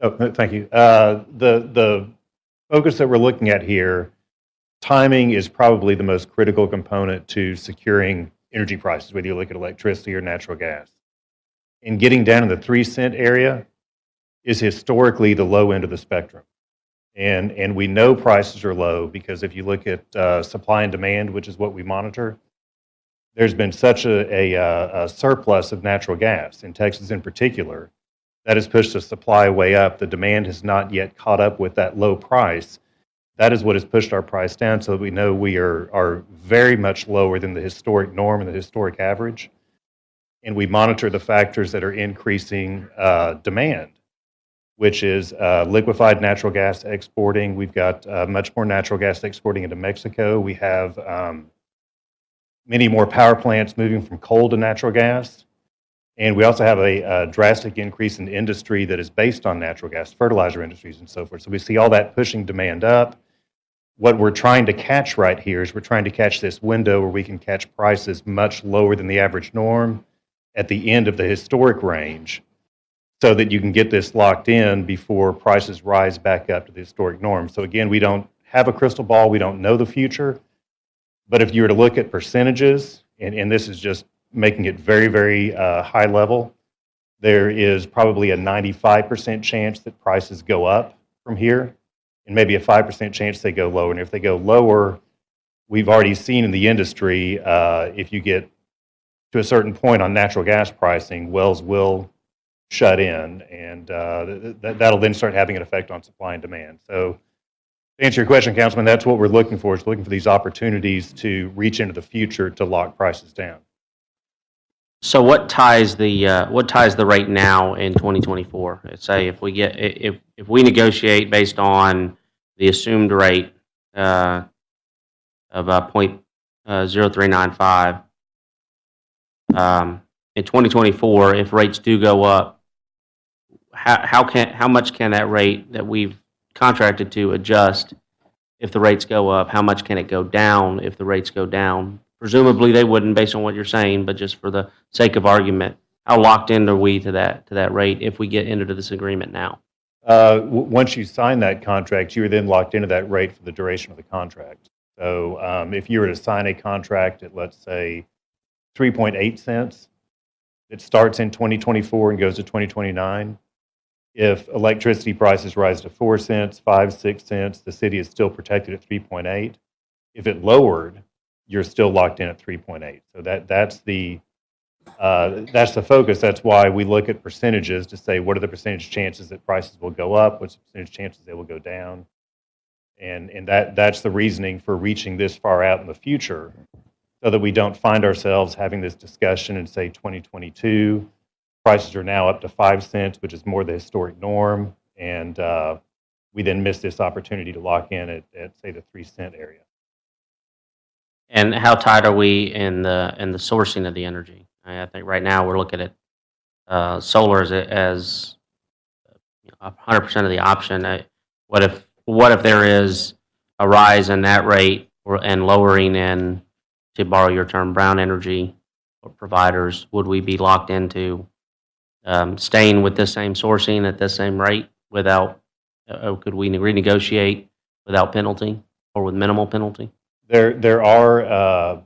Oh, thank you. The focus that we're looking at here, timing is probably the most critical component to securing energy prices, whether you look at electricity or natural gas. In getting down in the 3 cent area, is historically the low end of the spectrum. And we know prices are low because if you look at supply and demand, which is what we monitor, there's been such a surplus of natural gas, in Texas in particular, that has pushed the supply way up. The demand has not yet caught up with that low price. That is what has pushed our price down, so that we know we are very much lower than the historic norm and the historic average. And we monitor the factors that are increasing demand, which is liquefied natural gas exporting. We've got much more natural gas exporting into Mexico. We have many more power plants moving from coal to natural gas. And we also have a drastic increase in industry that is based on natural gas, fertilizer industries and so forth. So we see all that pushing demand up. What we're trying to catch right here is we're trying to catch this window where we can catch prices much lower than the average norm at the end of the historic range, so that you can get this locked in before prices rise back up to the historic norm. So again, we don't have a crystal ball. We don't know the future. But if you were to look at percentages, and this is just making it very, very high level, there is probably a 95% chance that prices go up from here, and maybe a 5% chance they go lower. And if they go lower, we've already seen in the industry, if you get to a certain point on natural gas pricing, wells will shut in, and that'll then start having an effect on supply and demand. So to answer your question, Councilman, that's what we're looking for, is looking for these opportunities to reach into the future to lock prices down. So what ties the rate now in 2024? Let's say if we negotiate based on the assumed rate of 0.0395 in 2024, if rates do go up, how much can that rate that we've contracted to adjust if the rates go up? How much can it go down if the rates go down? Presumably they wouldn't, based on what you're saying, but just for the sake of argument, how locked in are we to that rate if we get into this agreement now? Once you sign that contract, you are then locked into that rate for the duration of the contract. So if you were to sign a contract at, let's say, 3.8 cents, it starts in 2024 and goes to 2029. If electricity prices rise to 4 cents, 5, 6 cents, the city is still protected at 3.8. If it lowered, you're still locked in at 3.8. So that's the focus. That's why we look at percentages to say what are the percentage chances that prices will go up, what's the percentage chances they will go down, and that's the reasoning for reaching this far out in the future, so that we don't find ourselves having this discussion in, say, 2022. Prices are now up to 5 cents, which is more the historic norm, and we then miss this opportunity to lock in at say, the 3 cent area. And how tight are we in the sourcing of the energy? I think right now we're looking at solar as 100% of the option. What if there is a rise in that rate and lowering in, to borrow your term, brown energy providers? Would we be locked into staying with this same sourcing at this same rate without? Could we renegotiate without penalty or with minimal penalty? There are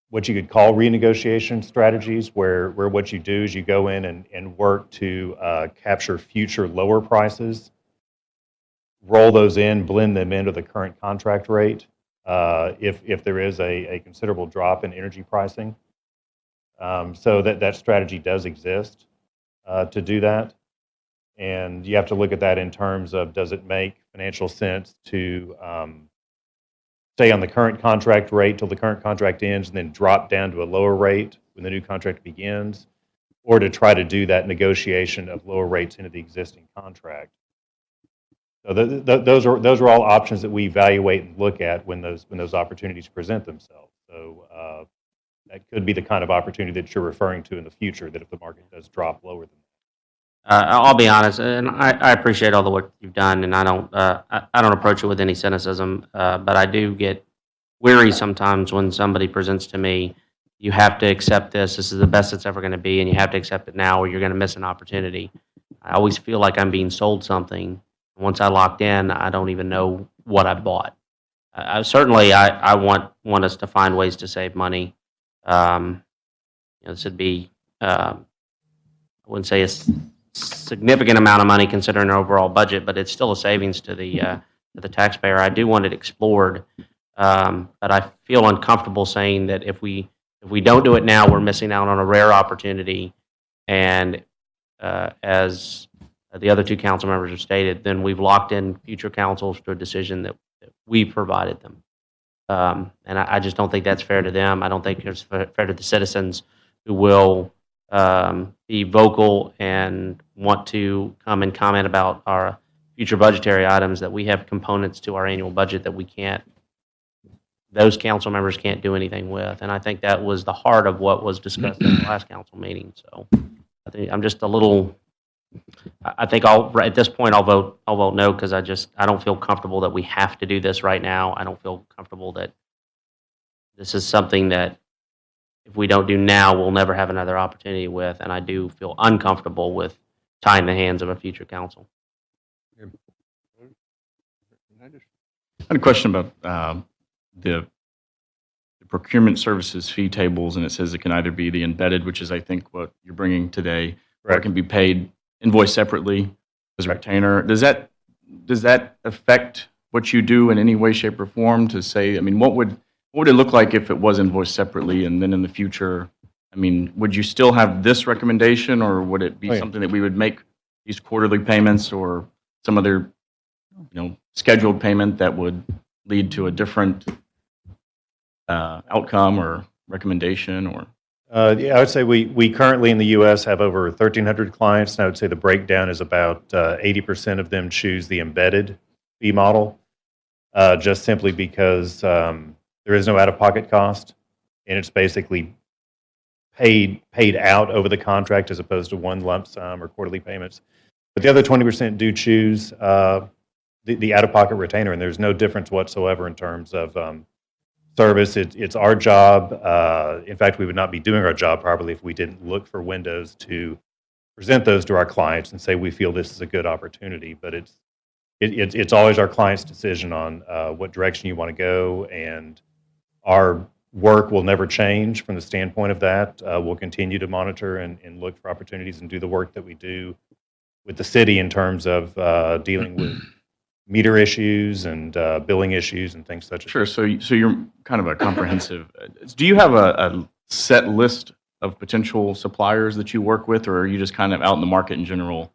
what you could call renegotiation strategies, where what you do is you go in and work to capture future lower prices, roll those in, blend them into the current contract rate if there is a considerable drop in energy pricing. So that strategy does exist to do that. And you have to look at that in terms of, does it make financial sense to stay on the current contract rate till the current contract ends and then drop down to a lower rate when the new contract begins, or to try to do that negotiation of lower rates into the existing contract. So those are all options that we evaluate and look at when those opportunities present themselves. So that could be the kind of opportunity that you're referring to in the future, that if the market does drop lower than that. I'll be honest, and I appreciate all the work you've done, and I don't approach it with any cynicism, but I do get weary sometimes when somebody presents to me, you have to accept this is the best it's ever going to be, and you have to accept it now or you're going to miss an opportunity. I always feel like I'm being sold something. Once I locked in, I don't even know what I bought. Certainly, I want us to find ways to save money. This would be, I wouldn't say it's significant amount of money considering our overall budget, but it's still a savings to the taxpayer. I do want it explored, but I feel uncomfortable saying that if we don't do it now, we're missing out on a rare opportunity. And as the other two council members have stated, then we've locked in future councils to a decision that we provided them. And I just don't think that's fair to them. I don't think it's fair to the citizens who will be vocal and want to come and comment about our future budgetary items, that we have components to our annual budget that those council members can't do anything with. And I think that was the heart of what was discussed at the last council meeting. So I think I'm just a little, I think at this point I'll vote no, because I don't feel comfortable that we have to do this right now. I don't feel comfortable that this is something that if we don't do now, we'll never have another opportunity with. And I do feel uncomfortable with tying the hands of a future council. I had a question about the procurement services fee tables, and it says it can either be the embedded, which is I think what you're bringing today, or it can be paid invoiced separately as a retainer. Does that affect what you do in any way, shape, or form? To say, I mean, what would it look like if it was invoiced separately, and then in the future, I mean, would you still have this recommendation, or would it be something that we would make these quarterly payments, or some other, scheduled payment that would lead to a different outcome or recommendation? Or I would say we currently in the U.S. have over 1,300 clients, and I would say the breakdown is about 80% of them choose the embedded fee model, just simply because there is no out-of-pocket cost, and it's basically paid out over the contract as opposed to one lump sum or quarterly payments. But the other 20% do choose the out-of-pocket retainer, and there's no difference whatsoever in terms of service. It's our job. In fact, we would not be doing our job properly if we didn't look for windows to present those to our clients and say we feel this is a good opportunity. But it's always our client's decision on what direction you want to go, and our work will never change from the standpoint of that. We'll continue to monitor and look for opportunities and do the work that we do with the city in terms of dealing with meter issues and billing issues and things such as sure. So you're kind of a comprehensive. Do you have a set list of potential suppliers that you work with, or are you just kind of out in the market in general?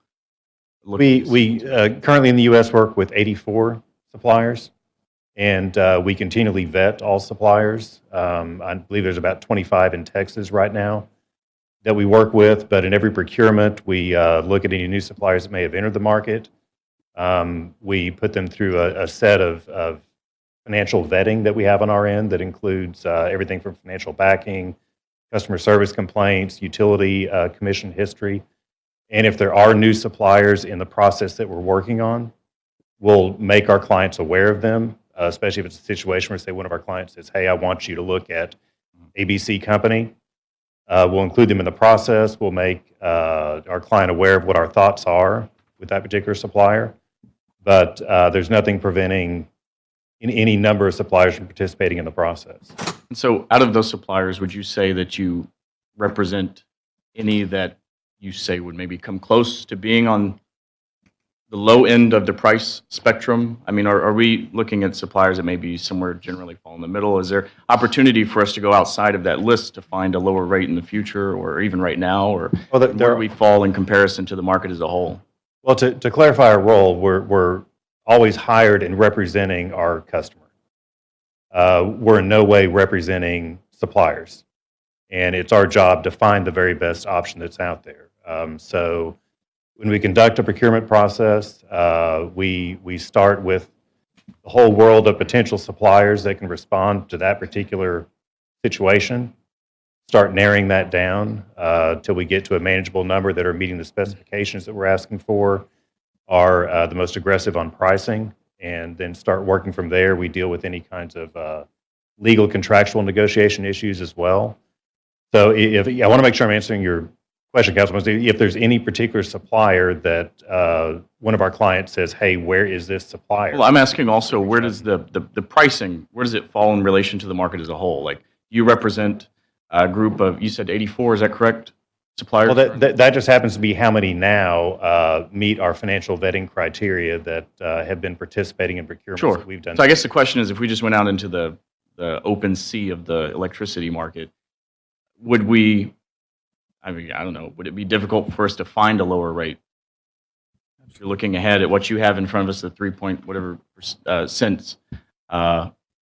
We currently in the U.S. work with 84 suppliers, and we continually vet all suppliers. I believe there's about 25 in Texas right now that we work with, but in every procurement, we look at any new suppliers that may have entered the market. We put them through a set of financial vetting that we have on our end that includes everything from financial backing, customer service complaints, utility commission history. And if there are new suppliers in the process that we're working on, we'll make our clients aware of them, especially if it's a situation where, say, one of our clients says, hey, I want you to look at ABC company. We'll include them in the process. We'll make our client aware of what our thoughts are with that particular supplier. But there's nothing preventing any number of suppliers from participating in the process. And so out of those suppliers, would you say that you represent any that you say would maybe come close to being on the low end of the price spectrum? I mean, are we looking at suppliers that maybe somewhere generally fall in the middle? Is there opportunity for us to go outside of that list to find a lower rate in the future, or even right now? Or where do we fall in comparison to the market as a whole? Well, to clarify our role, we're always hired and representing our customer. We're in no way representing suppliers, and it's our job to find the very best option that's out there. So when we conduct a procurement process, we start with the whole world of potential suppliers that can respond to that particular situation, start narrowing that down till we get to a manageable number that are meeting the specifications that we're asking for, are the most aggressive on pricing, and then start working from there. We deal with any kinds of legal contractual negotiation issues as well. So I want to make sure I'm answering your question, Councilman. If there's any particular supplier that one of our clients says, hey, where is this supplier? Well, I'm asking also, where does the pricing, where does it fall in relation to the market as a whole? Like, you represent a group of, you said 84, is that correct? suppliers? Well, that just happens to be how many now meet our financial vetting criteria that have been participating in procurements Sure. that we've done. So I guess the question is, if we just went out into the open sea of the electricity market, would we, I mean, I don't know, would it be difficult for us to find a lower rate? If you're looking ahead at what you have in front of us, the 3 point whatever cents,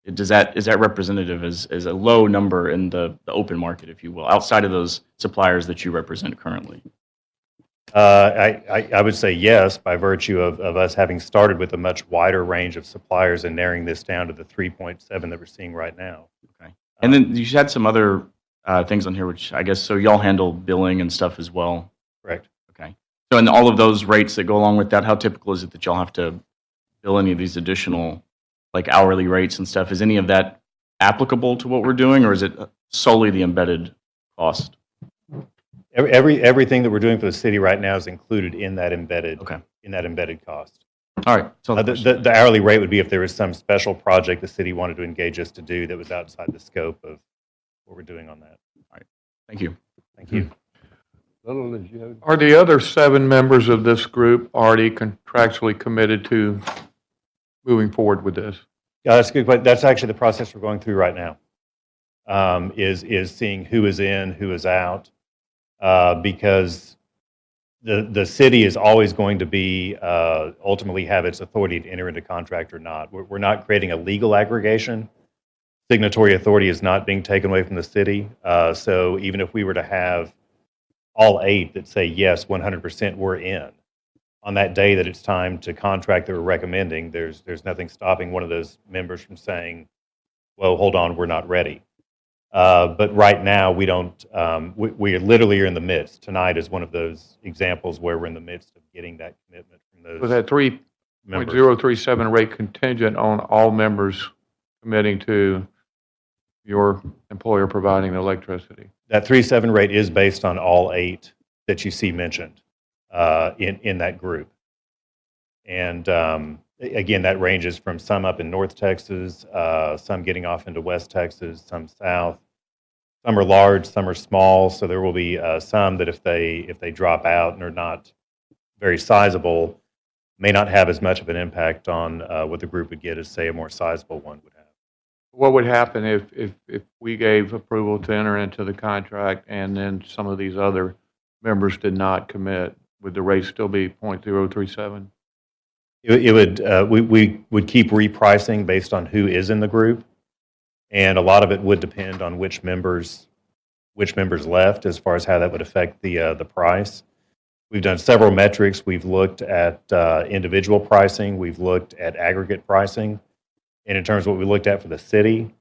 is that representative as a low number in the open market, if you will, outside of those suppliers that you represent currently? I would say yes, by virtue of us having started with a much wider range of suppliers and narrowing this down to the 3.7 that we're seeing right now. Okay. And then you had some other things on here, which I guess, so y'all handle billing and stuff as well? Correct. Okay. So in all of those rates that go along with that, how typical is it that y'all have to bill any of these additional, like hourly rates and stuff? Is any of that applicable to what we're doing, or is it solely the embedded cost? Everything that we're doing for the city right now is included in that embedded cost. All right. So the hourly rate would be if there was some special project the city wanted to engage us to do that was outside the scope of what we're doing on that. All right. Thank you. Thank you. Are the other 7 members of this group already contractually committed to moving forward with this? Yeah, that's a good question. That's actually the process we're going through right now, is seeing who is in, who is out, because the city is always going to be ultimately have its authority to enter into contract or not. We're not creating a legal aggregation. Signatory authority is not being taken away from the city. So even if we were to have all 8 that say, yes, 100% we're in, on that day that it's time to contract that we're recommending, there's nothing stopping one of those members from saying, well, hold on, we're not ready. But right now, we don't, we literally are in the midst. Tonight is one of those examples where we're in the midst of getting that commitment from those. So that 3.037 rate contingent on all members committing to your employer providing the electricity? That 3.7 rate is based on all 8 that you see mentioned in that group. And again, that ranges from some up in North Texas, some getting off into West Texas, some south. Some are large, some are small. So there will be some that if they drop out and are not very sizable, may not have as much of an impact on what the group would get as, say, a more sizable one would have. What would happen if we gave approval to enter into the contract and then some of these other members did not commit? Would the rate still be 0.037? It would, we would keep repricing based on who is in the group, and a lot of it would depend on which members left as far as how that would affect the price. We've done several metrics. We've looked at individual pricing. We've looked at aggregate pricing. And in terms of what we looked at for the city,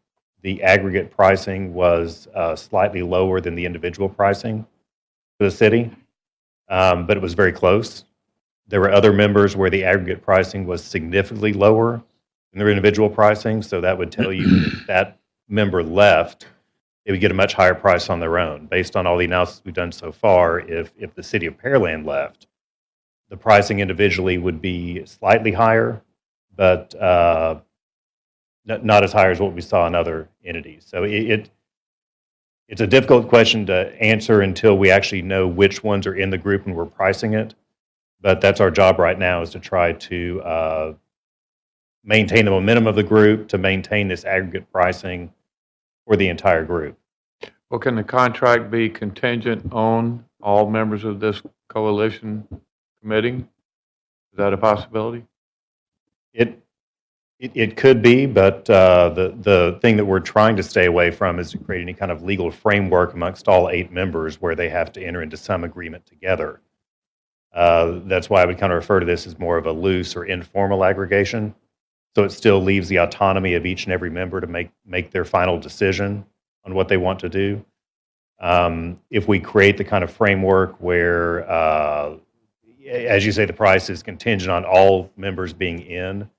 the aggregate pricing was slightly lower than the individual pricing for the city, but it was very close. There were other members where the aggregate pricing was significantly lower than their individual pricing, so that would tell you that if that member left, they would get a much higher price on their own. Based on all the analysis we've done so far, if the City of Pearland left, the pricing individually would be slightly higher, but not as high as what we saw in other entities. So it's a difficult question to answer until we actually know which ones are in the group and we're pricing it. But that's our job right now, is to try to maintain the momentum of the group, to maintain this aggregate pricing for the entire group. Well, can the contract be contingent on all members of this coalition committing? Is that a possibility? It could be, but the thing that we're trying to stay away from is to create any kind of legal framework amongst all 8 members where they have to enter into some agreement together. That's why I would kind of refer to this as more of a loose or informal aggregation. So it still leaves the autonomy of each and every member to make their final decision on what they want to do. If we create the kind of framework where, as you say, the price is contingent on all members being in,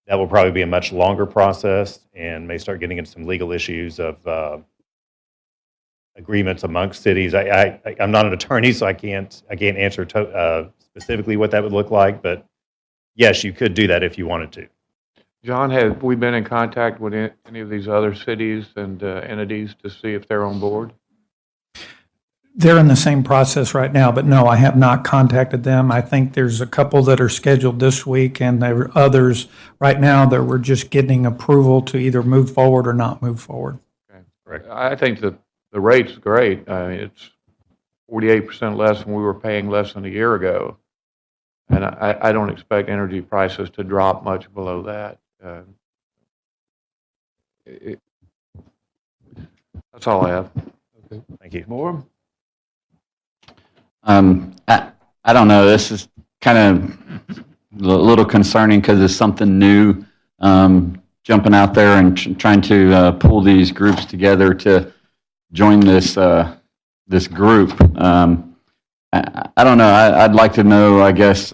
that will probably be a much longer process and may start getting into some legal issues of agreements amongst cities. I'm not an attorney, so I can't answer specifically what that would look like. But yes, you could do that if you wanted to. John, have we been in contact with any of these other cities and entities to see if they're on board? They're in the same process right now, but no, I have not contacted them. I think there's a couple that are scheduled this week, and there are others right now that we're just getting approval to either move forward or not move forward. Correct. I think that the rate's great. I mean, it's 48% less than we were paying less than a year ago. And I don't expect energy prices to drop much below that. That's all I have. Okay. Thank you. More? I don't know, this is kind of a little concerning because it's something new, jumping out there and trying to pull these groups together to join this group. I don't know, I'd like to know, I guess,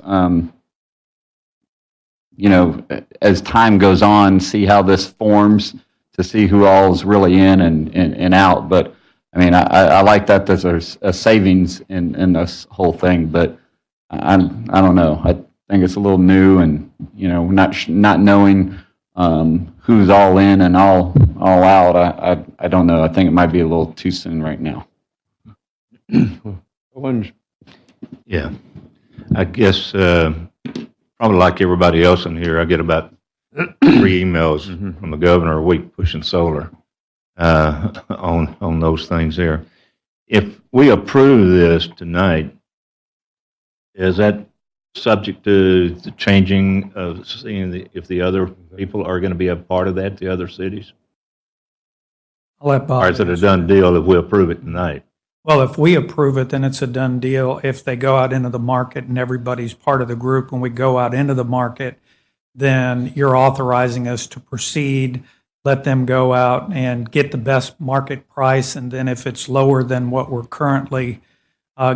as time goes on, see how this forms, to see who all is really in and out. But I mean, I like that there's a savings in this whole thing, but I don't know. I think it's a little new, and not knowing who's all in and all out. I don't know. I think it might be a little too soon right now. Yeah, I guess probably like everybody else in here, I get about 3 emails from the governor a week pushing solar on those things there. If we approve this tonight, is that subject to the changing of seeing if the other people are going to be a part of that, the other cities? I'll let Bob Or is it a answer. done deal if we approve it tonight? Well, if we approve it, then it's a done deal. If they go out into the market and everybody's part of the group, when we go out into the market, then you're authorizing us to proceed, let them go out and get the best market price. And then if it's lower than what we're currently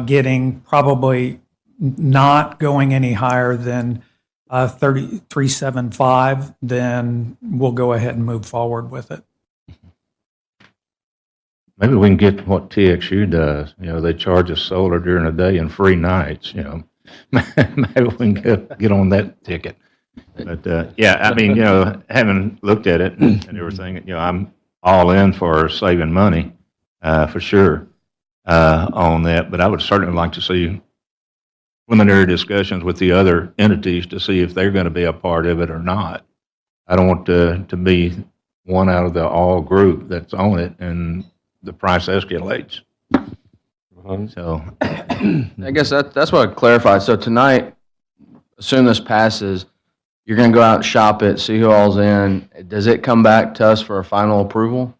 getting, probably not going any higher than 33.75, then we'll go ahead and move forward with it. Maybe we can get what TXU does. They charge us solar during the day and free nights, Maybe we can get on that ticket. But, yeah, I mean, having looked at it and everything, I'm all in for saving money, for sure, on that. But I would certainly like to see preliminary discussions with the other entities to see if they're going to be a part of it or not. I don't want to be one out of the all group that's on it and the price escalates. So, I guess that's what I clarified. So tonight, assume this passes, you're going to go out and shop it, see who all's in. Does it come back to us for a final approval?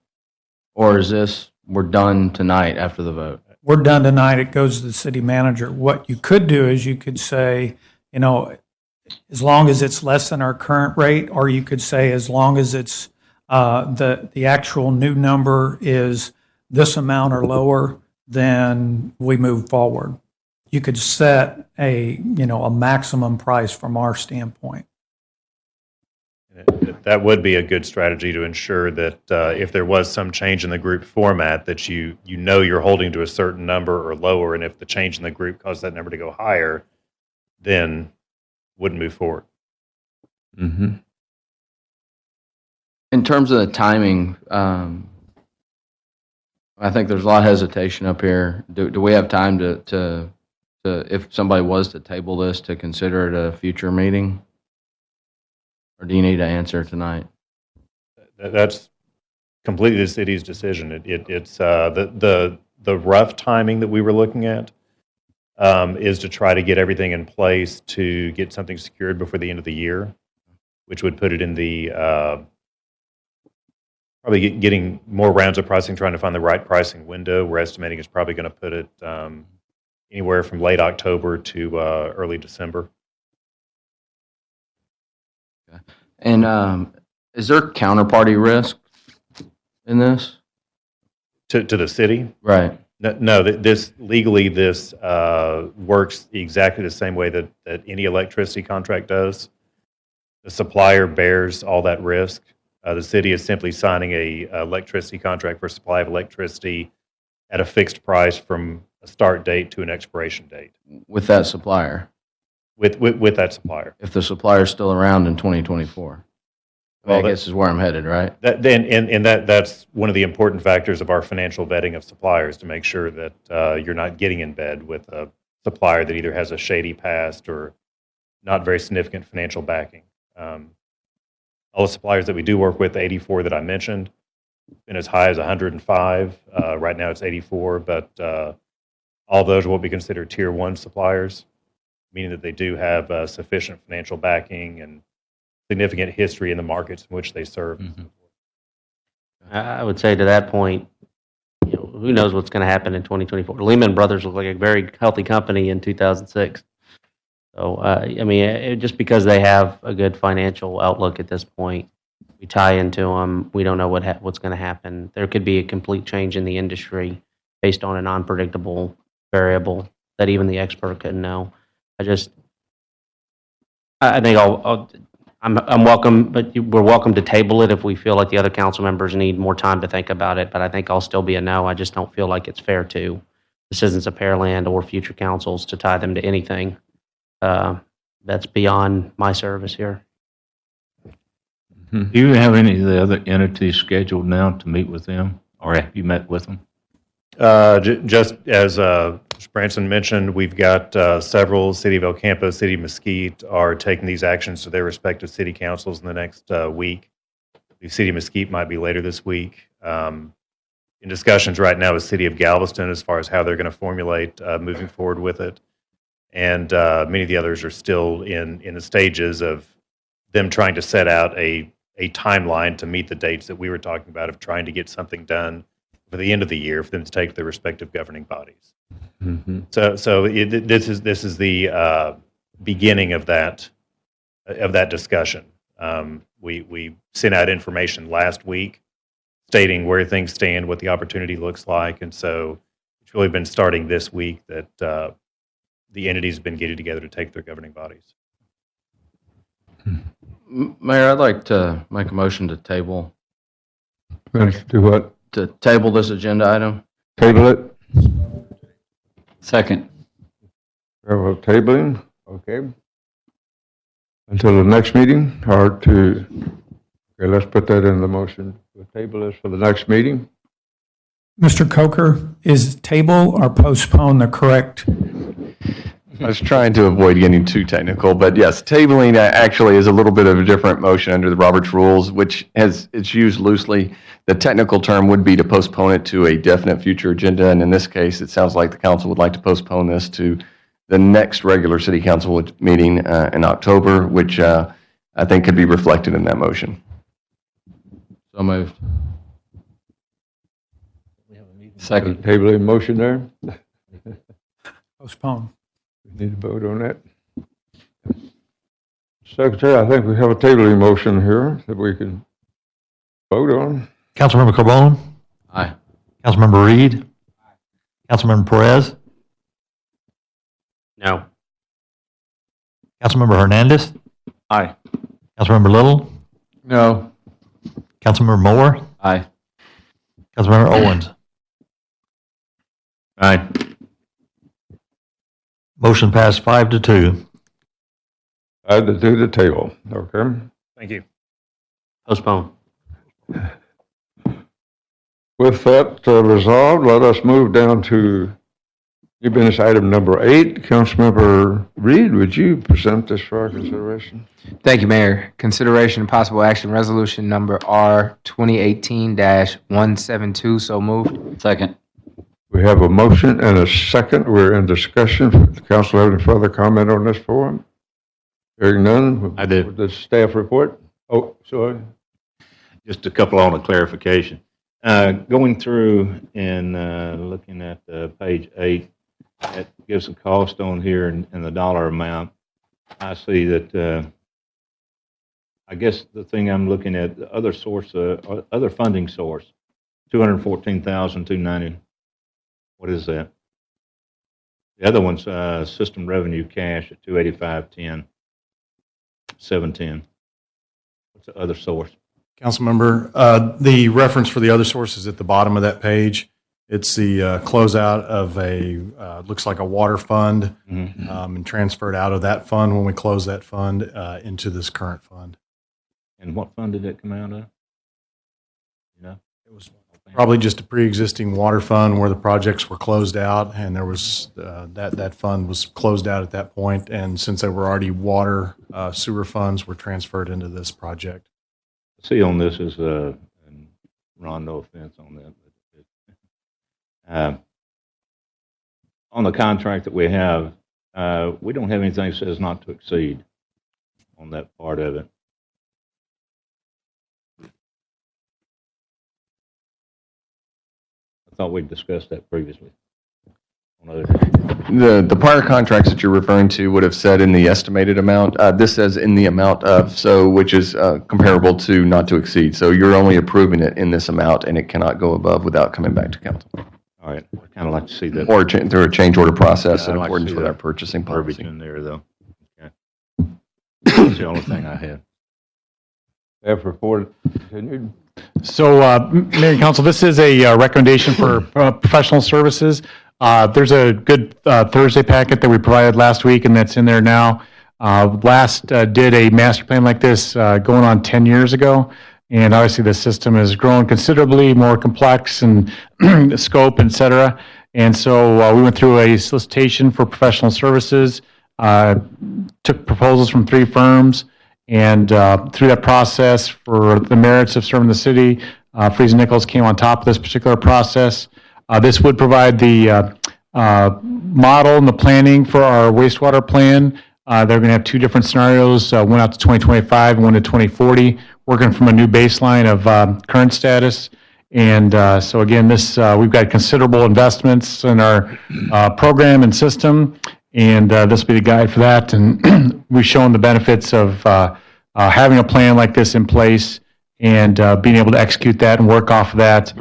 Or is this, we're done tonight after the vote? We're done tonight. It goes to the city manager. What you could do is you could say, as long as it's less than our current rate, or you could say as long as it's the actual new number is this amount or lower, then we move forward. You could set a maximum price from our standpoint. That would be a good strategy to ensure that if there was some change in the group format, that you're holding to a certain number or lower, and if the change in the group caused that number to go higher, then wouldn't move forward. Mm-hmm. In terms of the timing, I think there's a lot of hesitation up here. Do we have time to if somebody was to table this, to consider it a future meeting? Or do you need to answer tonight? That's completely the city's decision. It's the rough timing that we were looking at is to try to get everything in place to get something secured before the end of the year, which would put it in the probably getting more rounds of pricing, trying to find the right pricing window. We're estimating it's probably going to put it anywhere from late October to early December. Okay. And is there counterparty risk in this? To the city? Right. No, this legally, this works exactly the same way that any electricity contract does. The supplier bears all that risk. The city is simply signing a electricity contract for supply of electricity at a fixed price from a start date to an expiration date. With that supplier? With that supplier. If the supplier's still around in 2024? I guess is where I'm headed, right? That's one of the important factors of our financial vetting of suppliers, to make sure that you're not getting in bed with a supplier that either has a shady past or not very significant financial backing. All the suppliers that we do work with, the 84 that I mentioned, been as high as 105. Right now it's 84, but all those are what we consider tier 1 suppliers, meaning that they do have sufficient financial backing and significant history in the markets in which they serve. Mm-hmm. I would say to that point, who knows what's going to happen in 2024. Lehman Brothers looked like a very healthy company in 2006. So, just because they have a good financial outlook at this point, we tie into them. We don't know what's going to happen. There could be a complete change in the industry based on a non-predictable variable that even the expert couldn't know. I think I'm welcome, but we're welcome to table it if we feel like the other council members need more time to think about it. But I think I'll still be a no. I just don't feel like it's fair to the citizens of Pearland or future councils to tie them to anything that's beyond my service here. Do you have any of the other entities scheduled now to meet with them, or have you met with them? Just as Mr. Branson mentioned, we've got several. City of El Campo, City of Mesquite are taking these actions to their respective city councils in the next week. The City of Mesquite might be later this week. In discussions right now with City of Galveston as far as how they're going to formulate moving forward with it. And many of the others are still in the stages of them trying to set out a timeline to meet the dates that we were talking about, of trying to get something done for the end of the year for them to take to their respective governing bodies. Mm-hmm. So this is the beginning of that discussion. We sent out information last week stating where things stand, what the opportunity looks like, and so it's really been starting this week that the entities have been getting together to take their governing bodies. Mayor, I'd like to make a motion to table. Do what? To table this agenda item. Table it? Second. Well, tabling, okay. Until the next meeting, or okay, let's put that in the motion. The table is for the next meeting. Mr. Coker, is table or postpone the correct? I was trying to avoid getting too technical, but yes, tabling actually is a little bit of a different motion under the Roberts Rules, which it's used loosely. The technical term would be to postpone it to a definite future agenda, and in this case, it sounds like the council would like to postpone this to the next regular city council meeting in October, which I think could be reflected in that motion. So moved. Second. Tabling motion there. Postpone. We need to vote on that. Secretary, I think we have a tabling motion here that we can vote on. Councilmember Carbone? Aye. Councilmember Reed? Councilmember Perez? No. Councilmember Hernandez? Aye. Councilmember Little? No. Councilmember Moore? Aye. Councilmember Owens? Aye. Motion passed 5-2. I had to do the table, okay? Thank you. Postpone. With that resolved, let us move down to new business item number 8. Councilmember Reed, would you present this for our consideration? Thank you, Mayor. Consideration and possible action resolution number R 2018-172. So moved. Second. We have a motion and a second. We're in discussion. The council have any further comment on this forum? Hearing none. I did. The staff report. Oh, sorry. Just a couple on a clarification. Going through and looking at page 8, it gives a cost on here and the dollar amount. I see that, I guess the thing I'm looking at, the other source, other funding source, $214,290. What is that? The other one's system revenue cash at $285,10, $710. What's the other source? Councilmember, the reference for the other source is at the bottom of that page. It's the closeout of looks like a water fund, and transferred out of that fund when we close that fund into this current fund. And what fund did it come out of? You know? It was probably just a pre-existing water fund where the projects were closed out, and there was, that fund was closed out at that point, and since there were already water, sewer funds were transferred into this project. See on this is, and Ron, no offense on that, but on the contract that we have, we don't have anything that says not to exceed on that part of it. I thought we discussed that previously. The prior contracts that you're referring to would have said in the estimated amount. This says in the amount of, so which is comparable to not to exceed. So you're only approving it in this amount, and it cannot go above without coming back to council. All right, I'd kind of like to see that. Or through a change order process Yeah, in I'd like to accordance see with that our purchasing verbiage policy. in there, though. Okay. That's the only thing I had. Staff report continued. So, Mayor and Council, this is a recommendation for professional services. There's a good Thursday packet that we provided last week, and that's in there now. Last did a master plan like this going on 10 years ago, and obviously the system has grown considerably more complex and the scope, et cetera. And so we went through a solicitation for professional services, took proposals from 3 firms, and through that process, for the merits of serving the city, Freese and Nichols came on top of this particular process. This would provide the model and the planning for our wastewater plan. They're going to have 2 different scenarios, one out to 2025 and one to 2040, working from a new baseline of current status. And so again, this we've got considerable investments in our program and system, and this will be the guide for that. And we've shown the benefits of having a plan like this in place and being able to execute that and work off of that.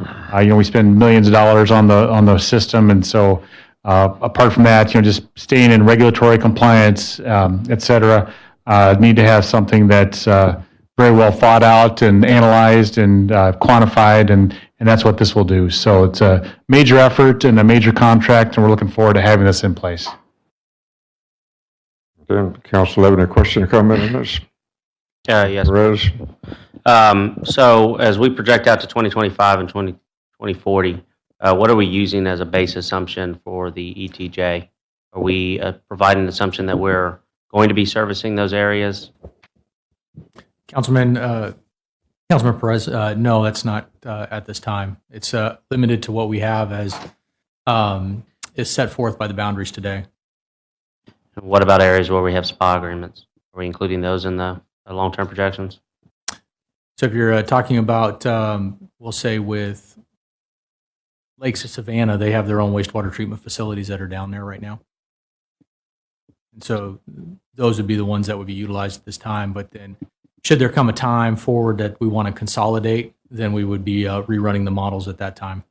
We spend millions of dollars on the system, and so apart from that, just staying in regulatory compliance, et cetera, need to have something that's very well thought out and analyzed and quantified, and that's what this will do. So it's a major effort and a major contract, and we're looking forward to having this in place. Okay, Council, have any question or comment on this? Yes. Perez? So as we project out to 2025 and 2040, what are we using as a base assumption for the ETJ? Are we providing an assumption that we're going to be servicing those areas? Councilman Perez, no, that's not at this time. It's limited to what we have as is set forth by the boundaries today. And what about areas where we have SPA agreements? Are we including those in the long-term projections? So if you're talking about, we'll say with Lakes of Savannah, they have their own wastewater treatment facilities that are down there right now. And so those would be the ones that would be utilized at this time. But then should there come a time forward that we want to consolidate, then we would be rerunning the models at that time.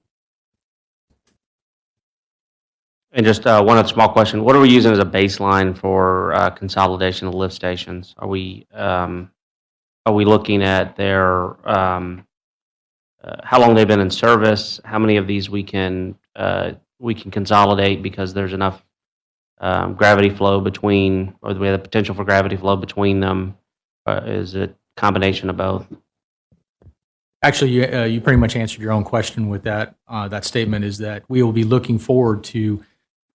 And just one other small question. What are we using as a baseline for consolidation of lift stations? Are we looking at their how long they've been in service? How many of these we can consolidate because there's enough gravity flow between, or we have the potential for gravity flow between them? Is it a combination of both? Actually, you pretty much answered your own question with that. That statement is that we will be looking forward to,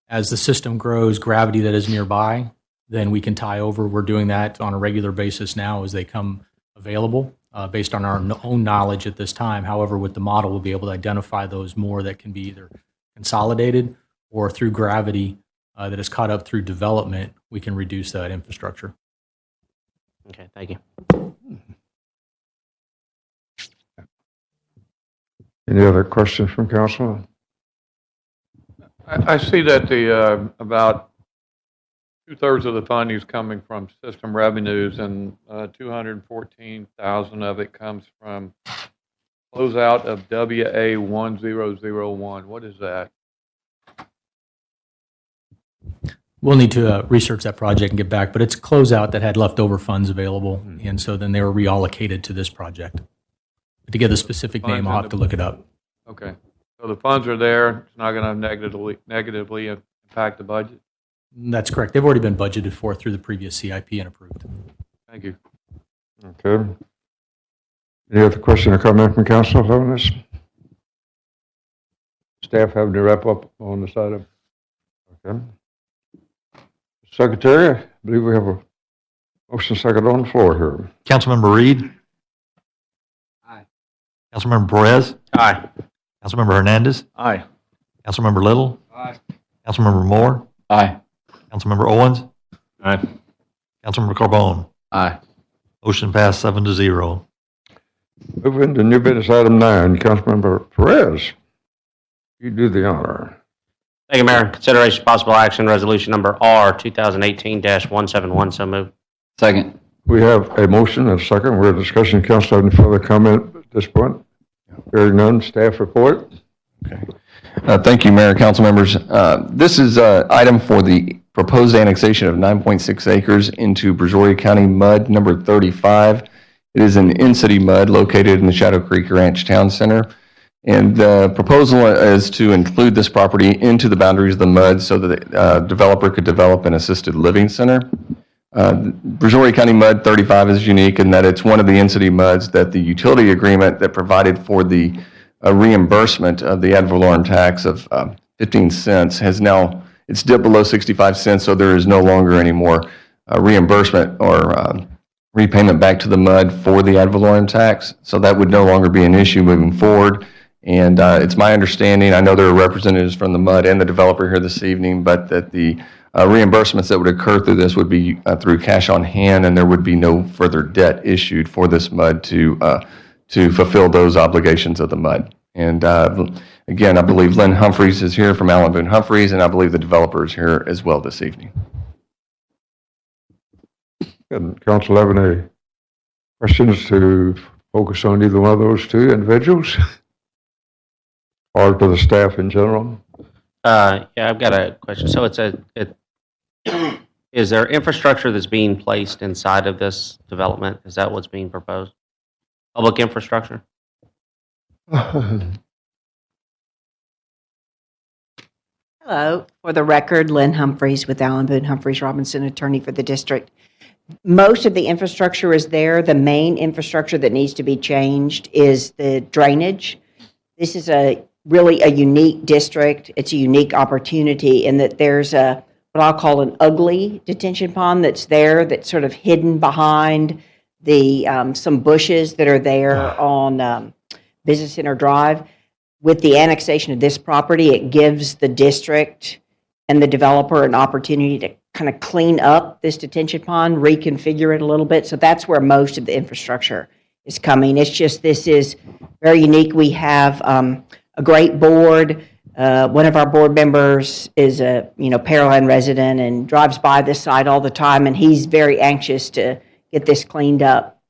as the system grows, gravity that is nearby, then we can tie over. We're doing that on a regular basis now as they come available based on our own knowledge at this time. However, with the model, we'll be able to identify those more that can be either consolidated or through gravity that is caught up through development, we can reduce that infrastructure. Okay, thank you. Any other questions from council? I see that the about 2/3 of the funding is coming from system revenues, and 214,000 of it comes from closeout of WA 1001. What is that? We'll need to research that project and get back, but it's closeout that had leftover funds available, and so then they were reallocated to this project. To get the specific name, I'll have to look it up. Okay, so the funds are there. It's not going to negatively impact the budget. That's correct. They've already been budgeted for through the previous CIP and approved. Thank you. Okay. Any other question or comment from council on this? Staff have to wrap up on this item? Okay. Secretary, I believe we have a motion second on the floor here. Councilmember Reed? Aye. Councilmember Perez? Aye. Councilmember Hernandez? Aye. Councilmember Little? Aye. Councilmember Moore? Aye. Councilmember Owens? Aye. Councilmember Carbone? Aye. Motion passed 7-0. Moving to new business item 9, Councilmember Perez. You do the honor. Thank you, Mayor. Consideration possible action, resolution number R 2018-171. So moved. Second. We have a motion and a second. We're discussing. Council, any further comment at this point? Hearing none, staff report. Okay. Thank you, Mayor, council members. This is an item for the proposed annexation of 9.6 acres into Brazoria County MUD number 35. It is an in-city MUD located in the Shadow Creek Ranch Town Center. And the proposal is to include this property into the boundaries of the MUD so that the developer could develop an assisted living center. Brazoria County MUD 35 is unique in that it's one of the in-city MUDs that the utility agreement that provided for the reimbursement of the ad valorem tax of 15 cents has now, it's dipped below 65 cents, so there is no longer any more reimbursement or repayment back to the MUD for the ad valorem tax. So that would no longer be an issue moving forward. And it's my understanding, I know there are representatives from the MUD and the developer here this evening, but that the reimbursements that would occur through this would be through cash on hand, and there would be no further debt issued for this MUD to fulfill those obligations of the MUD. And again, I believe Lynn Humphreys is here from Allen Boone Humphreys, and I believe the developer is here as well this evening. Good. Council have any questions to focus on either one of those two individuals? Or to the staff in general? Yeah, I've got a question. So is there infrastructure that's being placed inside of this development? Is that what's being proposed? Public infrastructure? Hello. For the record, Lynn Humphreys with Allen Boone Humphreys Robinson, attorney for the district. Most of the infrastructure is there. The main infrastructure that needs to be changed is the drainage. This is really a unique district. It's a unique opportunity in that there's what I'll call an ugly detention pond that's there, that's sort of hidden behind the some bushes that are there on Business Center Drive. With the annexation of this property, it gives the district and the developer an opportunity to kind of clean up this detention pond, reconfigure it a little bit. So that's where most of the infrastructure is coming. It's just, this is very unique. We have a great board. One of our board members is a Pearland resident and drives by this site all the time, and he's very anxious to get this cleaned up,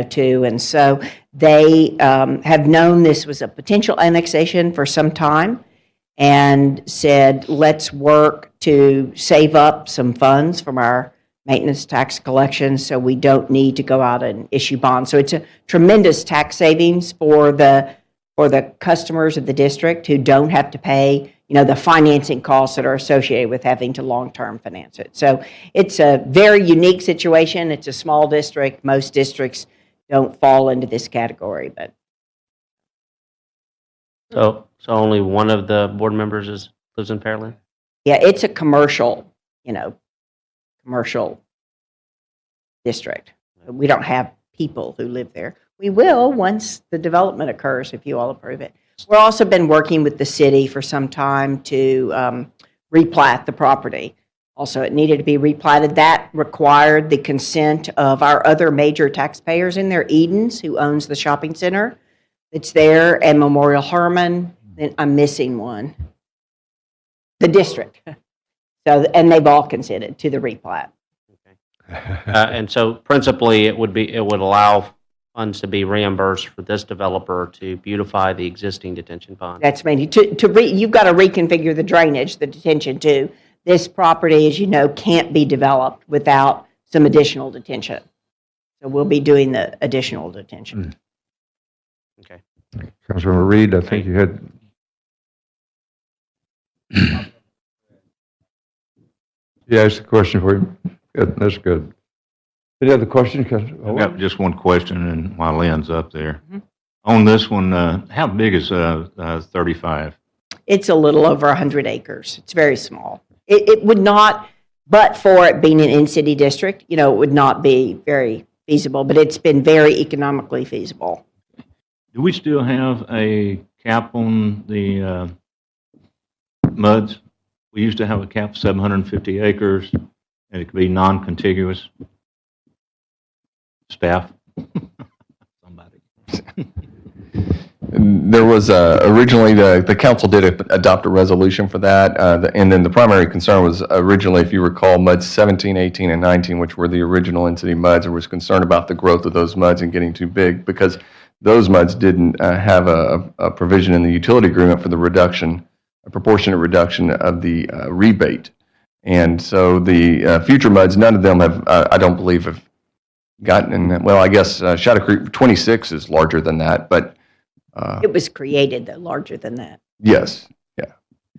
too. And so they have known this was a potential annexation for some time and said, let's work to save up some funds from our maintenance tax collection so we don't need to go out and issue bonds. So it's a tremendous tax savings for the customers of the district who don't have to pay, the financing costs that are associated with having to long-term finance it. So it's a very unique situation. It's a small district. Most districts don't fall into this category, but. So only one of the board members lives in Pearland? Yeah, it's a commercial district. We don't have people who live there. We will once the development occurs, if you all approve it. We've also been working with the city for some time to replat the property. Also, it needed to be replatted. That required the consent of our other major taxpayers in there, Edens, who owns the shopping center that's there, and Memorial Hermann. Then I'm missing one. The district. So, and they've all consented to the replat. And so principally, it would allow funds to be reimbursed for this developer to beautify the existing detention pond. That's mainly you've got to reconfigure the drainage, the detention too. This property, as you know, can't be developed without some additional detention. So we'll be doing the additional detention. Okay. Councilmember Reed, I think you had. Yeah, it's a question for you. Good, that's good. Any other questions? I've got just one question, and while Lynn's up there. On this one, how big is 35? It's a little over 100 acres. It's very small. It would not, but for it being an in-city district, it would not be very feasible, but it's been very economically feasible. Do we still have a cap on the MUDs? We used to have a cap of 750 acres, and it could be non-contiguous. Staff? Somebody. There was originally the council did adopt a resolution for that, and then the primary concern was originally, if you recall, MUDs 17, 18, and 19, which were the original in-city MUDs. There was concern about the growth of those MUDs and getting too big because those MUDs didn't have a provision in the utility agreement for the reduction, a proportionate reduction of the rebate. And so the future MUDs, none of them have, I don't believe, have gotten, well, I guess Shadow Creek 26 is larger than that, but It was created, though, larger than that. yes, yeah.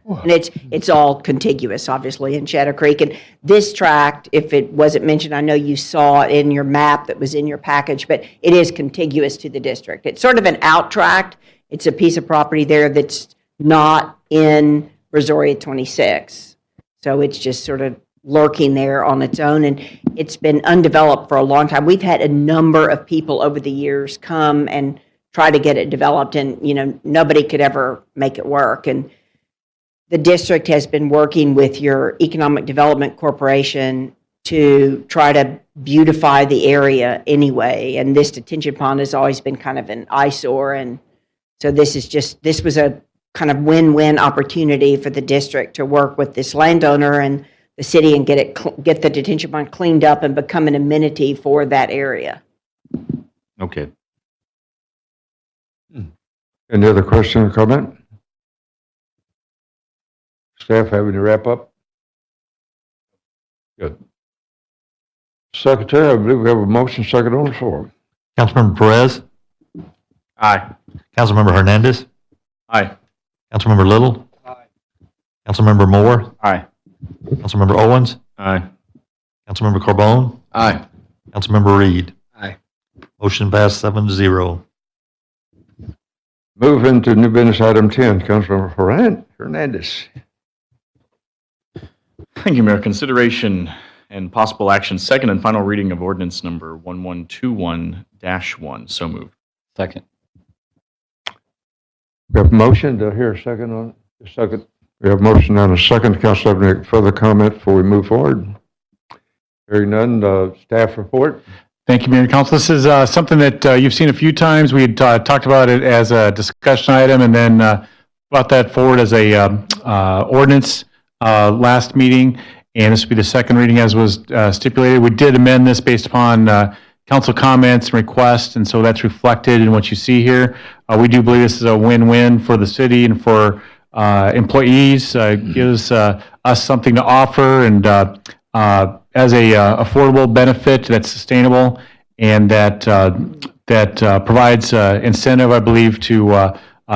And it's all contiguous, obviously, in Shadow Creek. And this tract, if it wasn't mentioned, I know you saw it in your map that was in your package, but it is contiguous to the district. It's sort of an out tract. It's a piece of property there that's not in Brazoria 26. So it's just sort of lurking there on its own, and it's been undeveloped for a long time. We've had a number of people over the years come and try to get it developed, and nobody could ever make it work. And the district has been working with your Economic Development Corporation to try to beautify the area anyway. And this detention pond has always been kind of an eyesore, and so this was a kind of win-win opportunity for the district to work with this landowner and the city and get the detention pond cleaned up and become an amenity for that area. Okay. Any other question or comment? Staff have any wrap up? Good. Secretary, I believe we have a motion second on the floor. Councilmember Perez, Aye. Councilmember Hernandez, Aye. Councilmember Little, Councilmember Moore, Aye. Councilmember Owens, Aye. Councilmember Carbone, Aye. Councilmember Reed. Aye. Motion passed 7-0. Move into new business item 10, Councilmember Hernandez. Thank you, Mayor. Consideration and possible action, second and final reading of ordinance number 1121-1. So moved. Second. We have a motion. Do I hear a second on it? A second. We have a motion and a second. Council, have any further comment before we move forward? Hearing none, staff report. Thank you, Mayor and Council. This is something that you've seen a few times. We had talked about it as a discussion item and then brought that forward as a ordinance last meeting, and this will be the second reading as was stipulated. We did amend this based upon council comments and requests, and so that's reflected in what you see here. We do believe this is a win-win for the city and for employees. Gives us something to offer, and as a affordable benefit that's sustainable and that provides incentive, I believe, to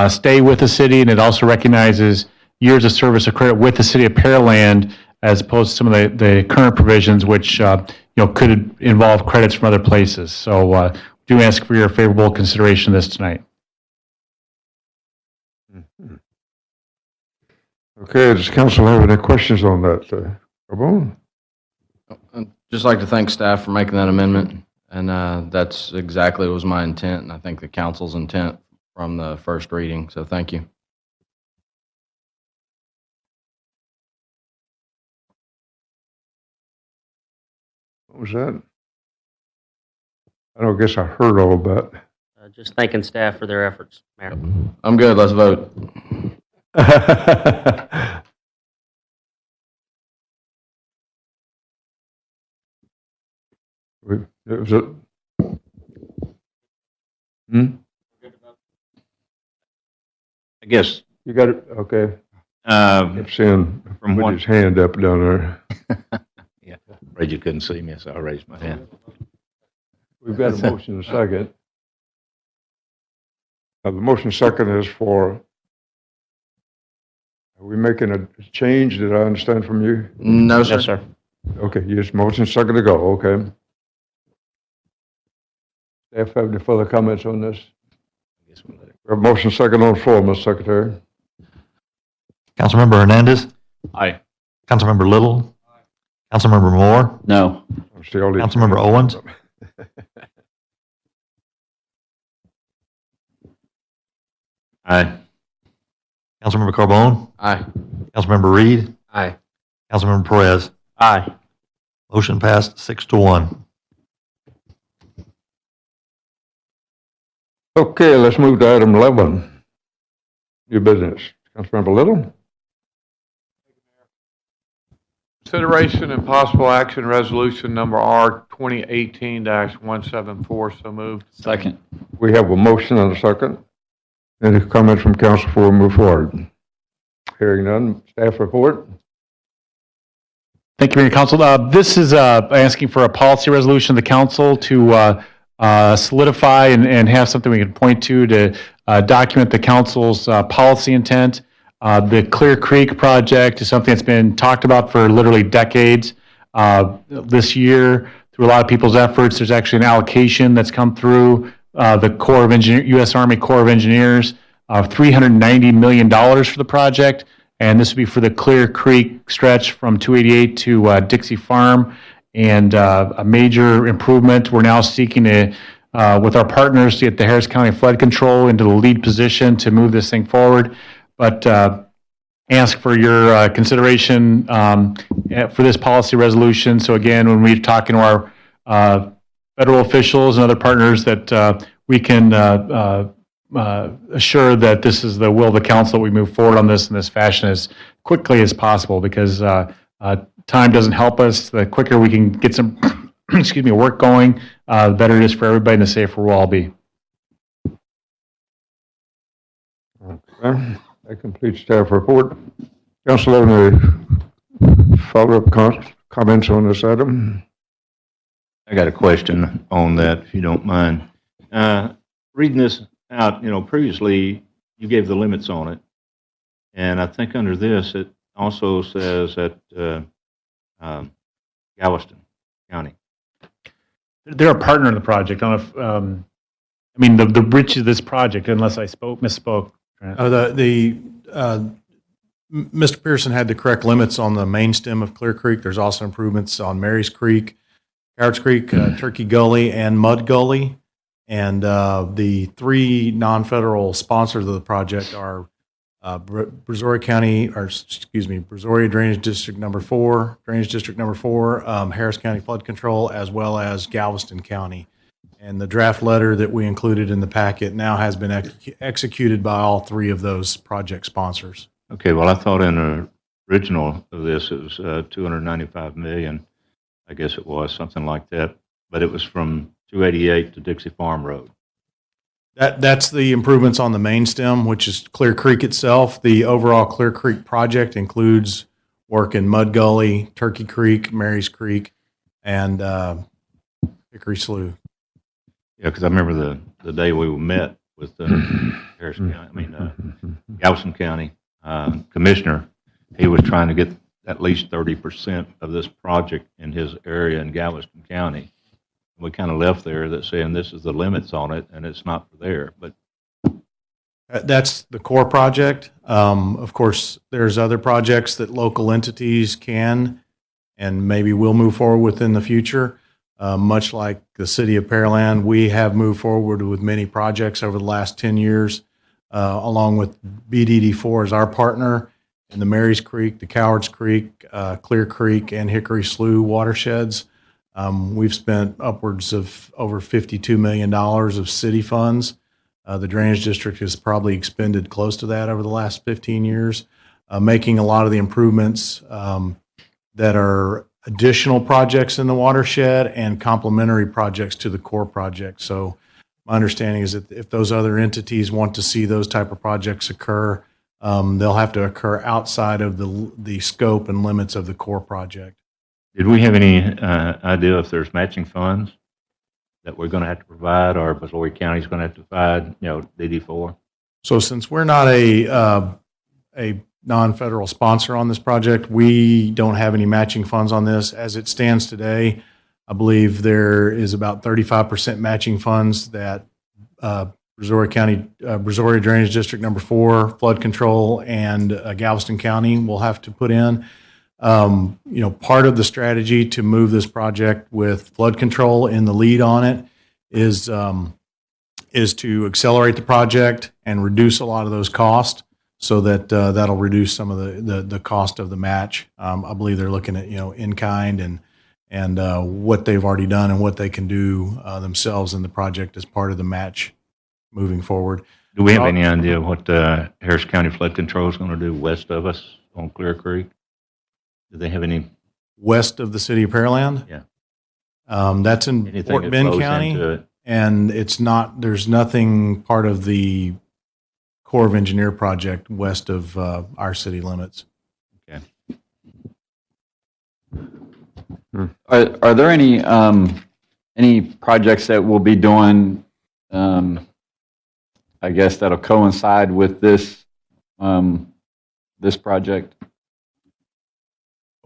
stay with the city, and it also recognizes years of service of credit with the City of Pearland, as opposed to some of the current provisions, which could involve credits from other places. So do ask for your favorable consideration of this tonight. Okay, does council have any questions on that? Carbone? I'd just like to thank staff for making that amendment, and that's exactly what was my intent, and I think the council's intent from the first reading, so thank you. What was that? I don't guess I heard all of that. Just thanking staff for their efforts, Mayor. I'm good, let's vote. It was a, I guess. You got it? Okay. From Seeing his hand up down there. Yeah, afraid you couldn't see me, so I raised my hand. We've got a motion and a second. The motion second is for, are we making a change? Did I understand from you? No, sir. Yes, sir. Okay, yes, motion second to go, okay. Staff have any further comments on this? We have a motion second on the floor, Mr. Secretary. Councilmember Hernandez. Aye. Councilmember Little. Councilmember Moore. No. Councilmember Owens. Aye. Councilmember Carbone. Aye. Councilmember Reed. Aye. Councilmember Perez. Aye. Motion passed 6-1. Okay, let's move to item 11. New business. Councilmember Little? Consideration and possible action resolution number R 2018-174. So moved. Second. We have a motion and a second. Any comments from council before we move forward? Hearing none. Staff report? Thank you, Mayor and Council. This is asking for a policy resolution of the council to solidify and have something we can point to document the council's policy intent. The Clear Creek project is something that's been talked about for literally decades. This year, through a lot of people's efforts, there's actually an allocation that's come through the U.S. Army Corps of Engineers of $390 million for the project. And this would be for the Clear Creek stretch from 288 to Dixie Farm, and a major improvement. We're now seeking to, with our partners, to get the Harris County Flood Control into the lead position to move this thing forward. But ask for your consideration for this policy resolution. So again, when we're talking to our federal officials and other partners, that we can assure that this is the will of the council, that we move forward on this in this fashion as quickly as possible, because time doesn't help us. The quicker we can get some work going, the better it is for everybody and the safer we'll all be. Okay. That completes staff report. Council, any follow-up comments on this item? I got a question on that, if you don't mind. Reading this out, previously you gave the limits on it, and I think under this it also says that Galveston County. They're a partner in the project. I don't know if, the reach of this project, unless I misspoke. Mr. Pearson had the correct limits on the main stem of Clear Creek. There's also improvements on Mary's Creek, Cowards Creek, Turkey Gully, and Mud Gully. And the three non-federal sponsors of the project are Brazoria Drainage District Number 4, Harris County Flood Control, as well as Galveston County. And the draft letter that we included in the packet now has been executed by all three of those project sponsors. Okay, well, I thought in the original of this it was $295 million, I guess it was, something like that, but it was from 288 to Dixie Farm Road. That's the improvements on the main stem, which is Clear Creek itself. The overall Clear Creek project includes work in Mud Gully, Turkey Creek, Mary's Creek, and Hickory Slough. Yeah, because I remember the day we met with Harris County, Galveston County commissioner. He was trying to get at least 30% of this project in his area in Galveston County. We kind of left there that saying this is the limits on it, and it's not for there. But that's the core project. Of course, there's other projects that local entities can and maybe will move forward with in the future. Much like the City of Pearland, we have moved forward with many projects over the last 10 years, along with BDD4 as our partner in the Mary's Creek, the Cowards Creek, Clear Creek, and Hickory Slough watersheds. We've spent upwards of over $52 million of city funds. The Drainage District has probably expended close to that over the last 15 years, making a lot of the improvements that are additional projects in the watershed and complementary projects to the core project. So my understanding is that if those other entities want to see those type of projects occur, they'll have to occur outside of the scope and limits of the core project. did we have any idea if there's matching funds that we're going to have to provide, or Brazoria County is going to have to provide, DD4? So since we're not a non-federal sponsor on this project, we don't have any matching funds on this. As it stands today, I believe there is about 35% matching funds that Brazoria County, Brazoria Drainage District Number 4, Flood Control, and Galveston County will have to put in. Part of the strategy to move this project with flood control in the lead on it is to accelerate the project and reduce a lot of those costs so that that'll reduce some of the cost of the match. I believe they're looking at, in kind and what they've already done and what they can do themselves in the project as part of the match moving forward. Do we have any idea what Harris County Flood Control is going to do west of us on Clear Creek? Do they have any? West of the city of Pearland? Yeah. That's in Anything Fort that Bend flows County. into it? And there's nothing part of the Corps of Engineer project west of our city limits. Okay. Are there any projects that we'll be doing, I guess, that'll coincide with this project?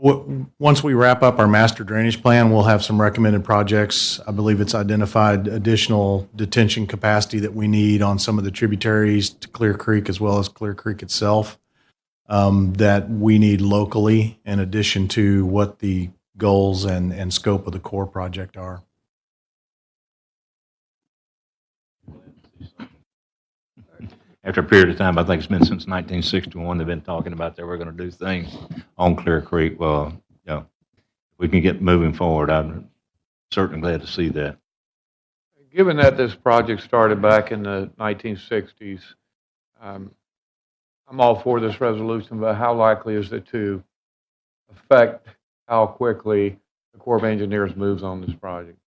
Once we wrap up our master drainage plan, we'll have some recommended projects. I believe it's identified additional detention capacity that we need on some of the tributaries to Clear Creek as well as Clear Creek itself that we need locally in addition to what the goals and scope of the core project are. After a period of time, I think it's been since 1961, they've been talking about they were going to do things on Clear Creek. Well, if we can get moving forward, I'm certainly glad to see that. Given that this project started back in the 1960s, I'm all for this resolution, but how likely is it to affect how quickly the Corps of Engineers moves on this project?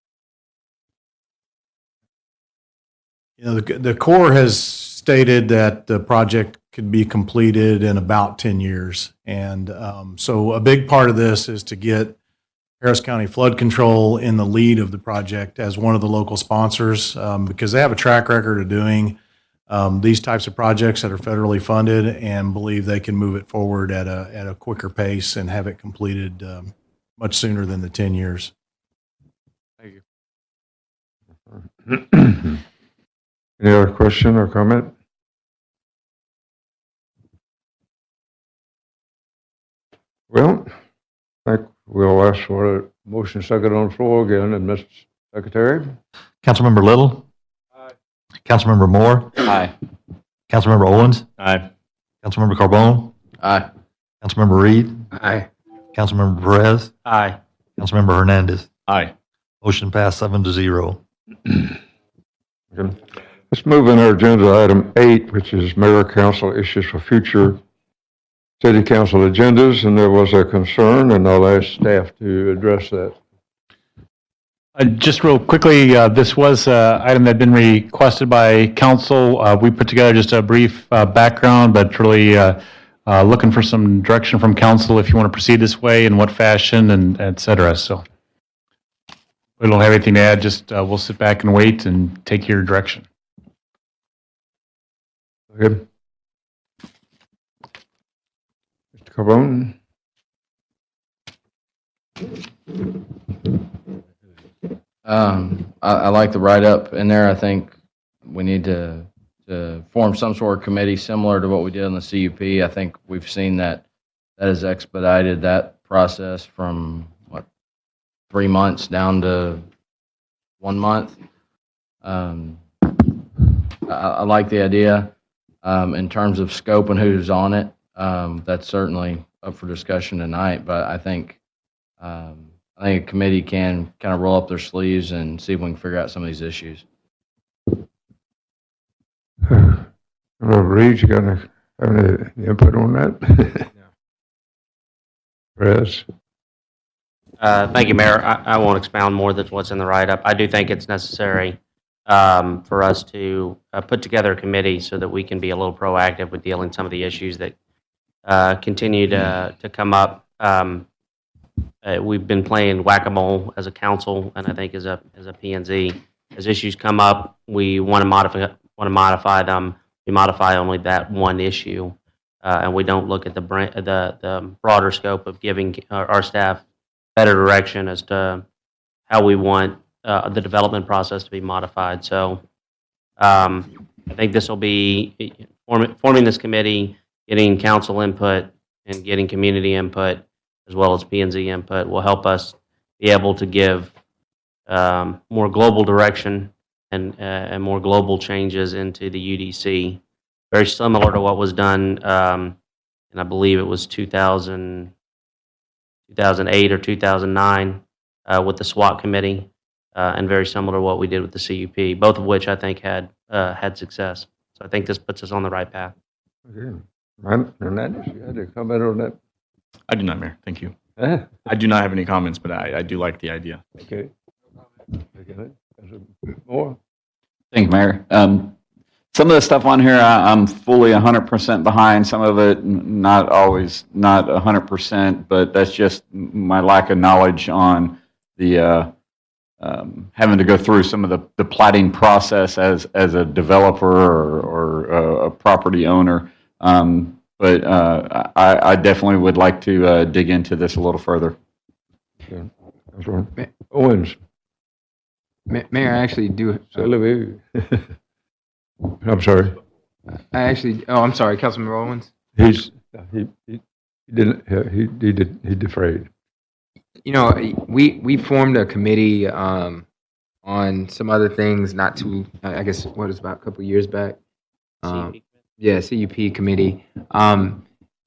The Corps has stated that the project could be completed in about 10 years. And so a big part of this is to get Harris County Flood Control in the lead of the project as one of the local sponsors because they have a track record of doing these types of projects that are federally funded and believe they can move it forward at a quicker pace and have it completed much sooner than the 10 years. Thank you. Any other question or comment? Well, I think we'll ask for a motion second on the floor again. And Mr. Secretary? Councilmember Little? Aye. Councilmember Moore? Aye. Councilmember Owens? Aye. Councilmember Carbone? Aye. Councilmember Reed? Aye. Councilmember Perez? Aye. Councilmember Hernandez? Aye. Motion passed 7-0. Okay. Let's move in our agenda to item 8, which is mayor council issues for future city council agendas. And there was a concern, and I'll ask staff to address that. Just real quickly, this was an item that had been requested by council. We put together just a brief background, but really looking for some direction from council if you want to proceed this way, in what fashion, and et cetera. So we don't have anything to add, just we'll sit back and wait and take your direction. Okay. Mr. Carbone? I like the write-up in there. I think we need to form some sort of committee similar to what we did on the CUP. I think we've seen that has expedited that process from, 3 months down to 1 month. I like the idea. In terms of scope and who's on it, that's certainly up for discussion tonight, but I think a committee can kind of roll up their sleeves and see if we can figure out some of these issues. Reed, you got have any input on that? Perez? Thank you, Mayor. I won't expound more than what's in the write-up. I do think it's necessary for us to put together a committee so that we can be a little proactive with dealing with some of the issues that continue to come up. We've been playing whack-a-mole as a council, and I think as a P&Z. As issues come up, we want to modify them. We modify only that one issue, and we don't look at the broader scope of giving our staff better direction as to how we want the development process to be modified. So I think this will be forming this committee, getting council input, and getting community input, as well as P&Z input, will help us be able to give more global direction and more global changes into the UDC. Very similar to what was done, and I believe it was 2008 or 2009 with the SWAT committee, and very similar to what we did with the CUP, both of which I think had success. So I think this puts us on the right path. Okay. Hernandez, you had a comment on that? I do not, Mayor. Thank you. I do not have any comments, but I do like the idea. Okay. More? Thank you, Mayor. Some of the stuff on here, I'm fully 100% behind. Some of it, not always, not 100%, but that's just my lack of knowledge on the having to go through some of the platting process as a developer or a property owner. But I definitely would like to dig into this a little further. Okay. Owens. Mayor, I actually do. I'm sorry. I'm sorry, Councilman Owens. He defrayed. You know, we formed a committee on some other things not too, I guess, what is about a couple of years back. Yeah, CUP committee.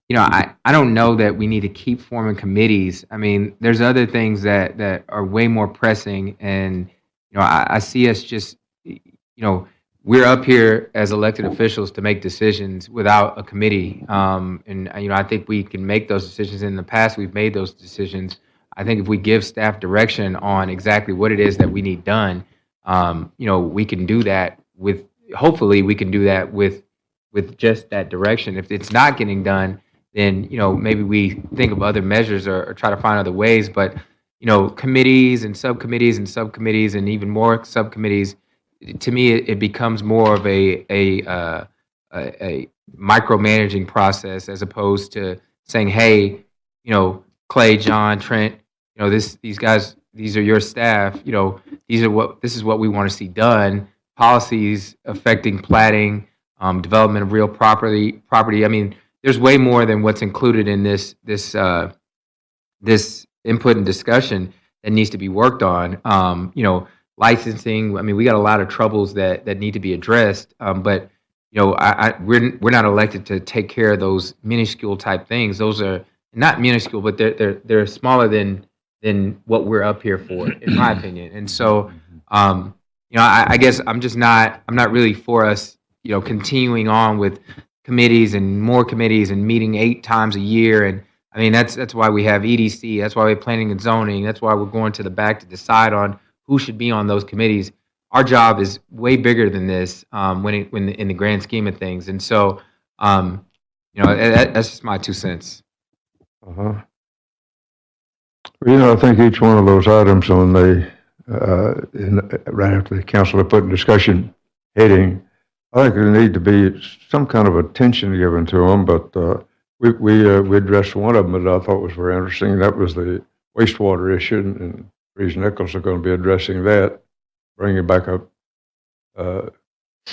You know, I don't know that we need to keep forming committees. I mean, there's other things that are way more pressing, and you know, I see us just, you know, we're up here as elected officials to make decisions without a committee. And you know, I think we can make those decisions. In the past, we've made those decisions. I think if we give staff direction on exactly what it is that we need done, you know, we can do that with. Hopefully, we can do that with just that direction. If it's not getting done, then you know, maybe we think of other measures or try to find other ways. But you know, committees and subcommittees and even more subcommittees, to me, it becomes more of a micromanaging process as opposed to saying, hey, you know, Clay, John, Trent, you know, these guys, these are your staff, you know, this is what we want to see done. Policies affecting platting, development of real property. I mean, there's way more than what's included in this input and discussion that needs to be worked on. You know, licensing. I mean, we got a lot of troubles that need to be addressed. But you know, we're not elected to take care of those minuscule type things. Those are not minuscule, but they're smaller than what we're up here for, in my opinion. And so, you know, I guess I'm not really for us, you know, continuing on with committees and more committees and meeting 8 times a year. And I mean, that's why we have EDC. That's why we're planning and zoning. That's why we're going to the back to decide on who should be on those committees. Our job is way bigger than this when in the grand scheme of things. And so, you know, that's just my 2 cents. Uh-huh. Well, you know, I think each one of those items on the right after the council had put in discussion heading, I think there need to be some kind of attention given to them. But we addressed one of them that I thought was very interesting. That was the wastewater issue, and Reeves Nichols are going to be addressing that, bringing back a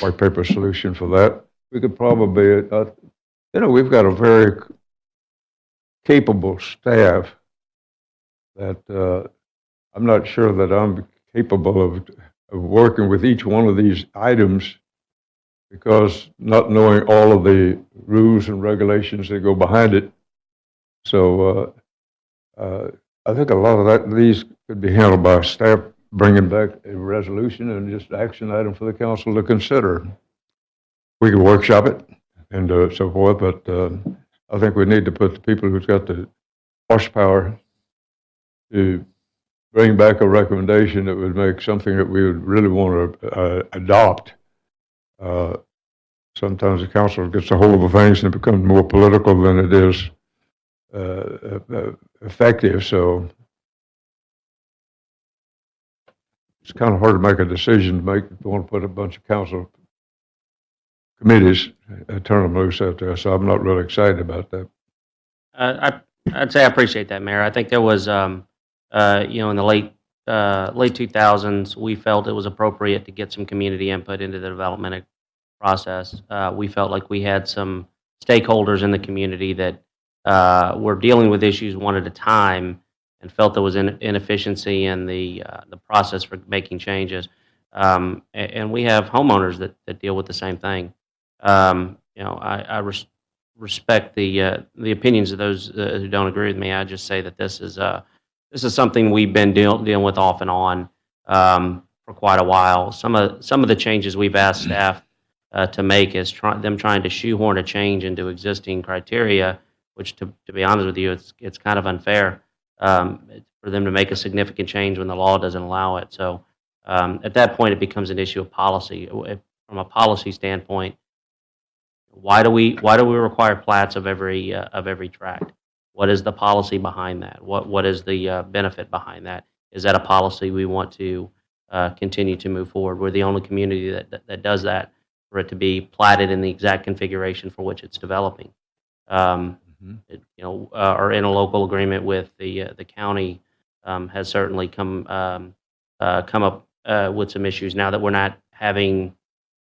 white paper solution for that. We could probably, you know, we've got a very capable staff that I'm not sure that I'm capable of working with each one of these items, because not knowing all of the rules and regulations that go behind it. So I think a lot of these could be handled by staff bringing back a resolution and just action item for the council to consider. We could workshop it and so forth, but I think we need to put the people who's got the horsepower to bring back a recommendation that would make something that we would really want to adopt. Sometimes the council gets a hold of things and it becomes more political than it is effective. So it's kind of hard to make a decision to make if you want to put a bunch of council committees, turn them loose out there. So I'm not really excited about that. I'd say I appreciate that, Mayor. I think there was, you know, in the late late 2000s, we felt it was appropriate to get some community input into the development process. We felt like we had some stakeholders in the community that were dealing with issues one at a time and felt there was inefficiency in the process for making changes. And we have homeowners that deal with the same thing. I respect the opinions of those who don't agree with me. I just say that this is something we've been dealing with off and on for quite a while. Some of the changes we've asked staff to make is them trying to shoehorn a change into existing criteria, which to be honest with you, it's kind of unfair for them to make a significant change when the law doesn't allow it. So at that point, it becomes an issue of policy. From a policy standpoint, why do we require plats of every tract? What is the policy behind that? What is the benefit behind that? Is that a policy we want to continue to move forward? We're the only community that does that, for it to be platted in the exact configuration for which it's developing. Our interlocal agreement with the county has certainly come up with some issues. Now that we're not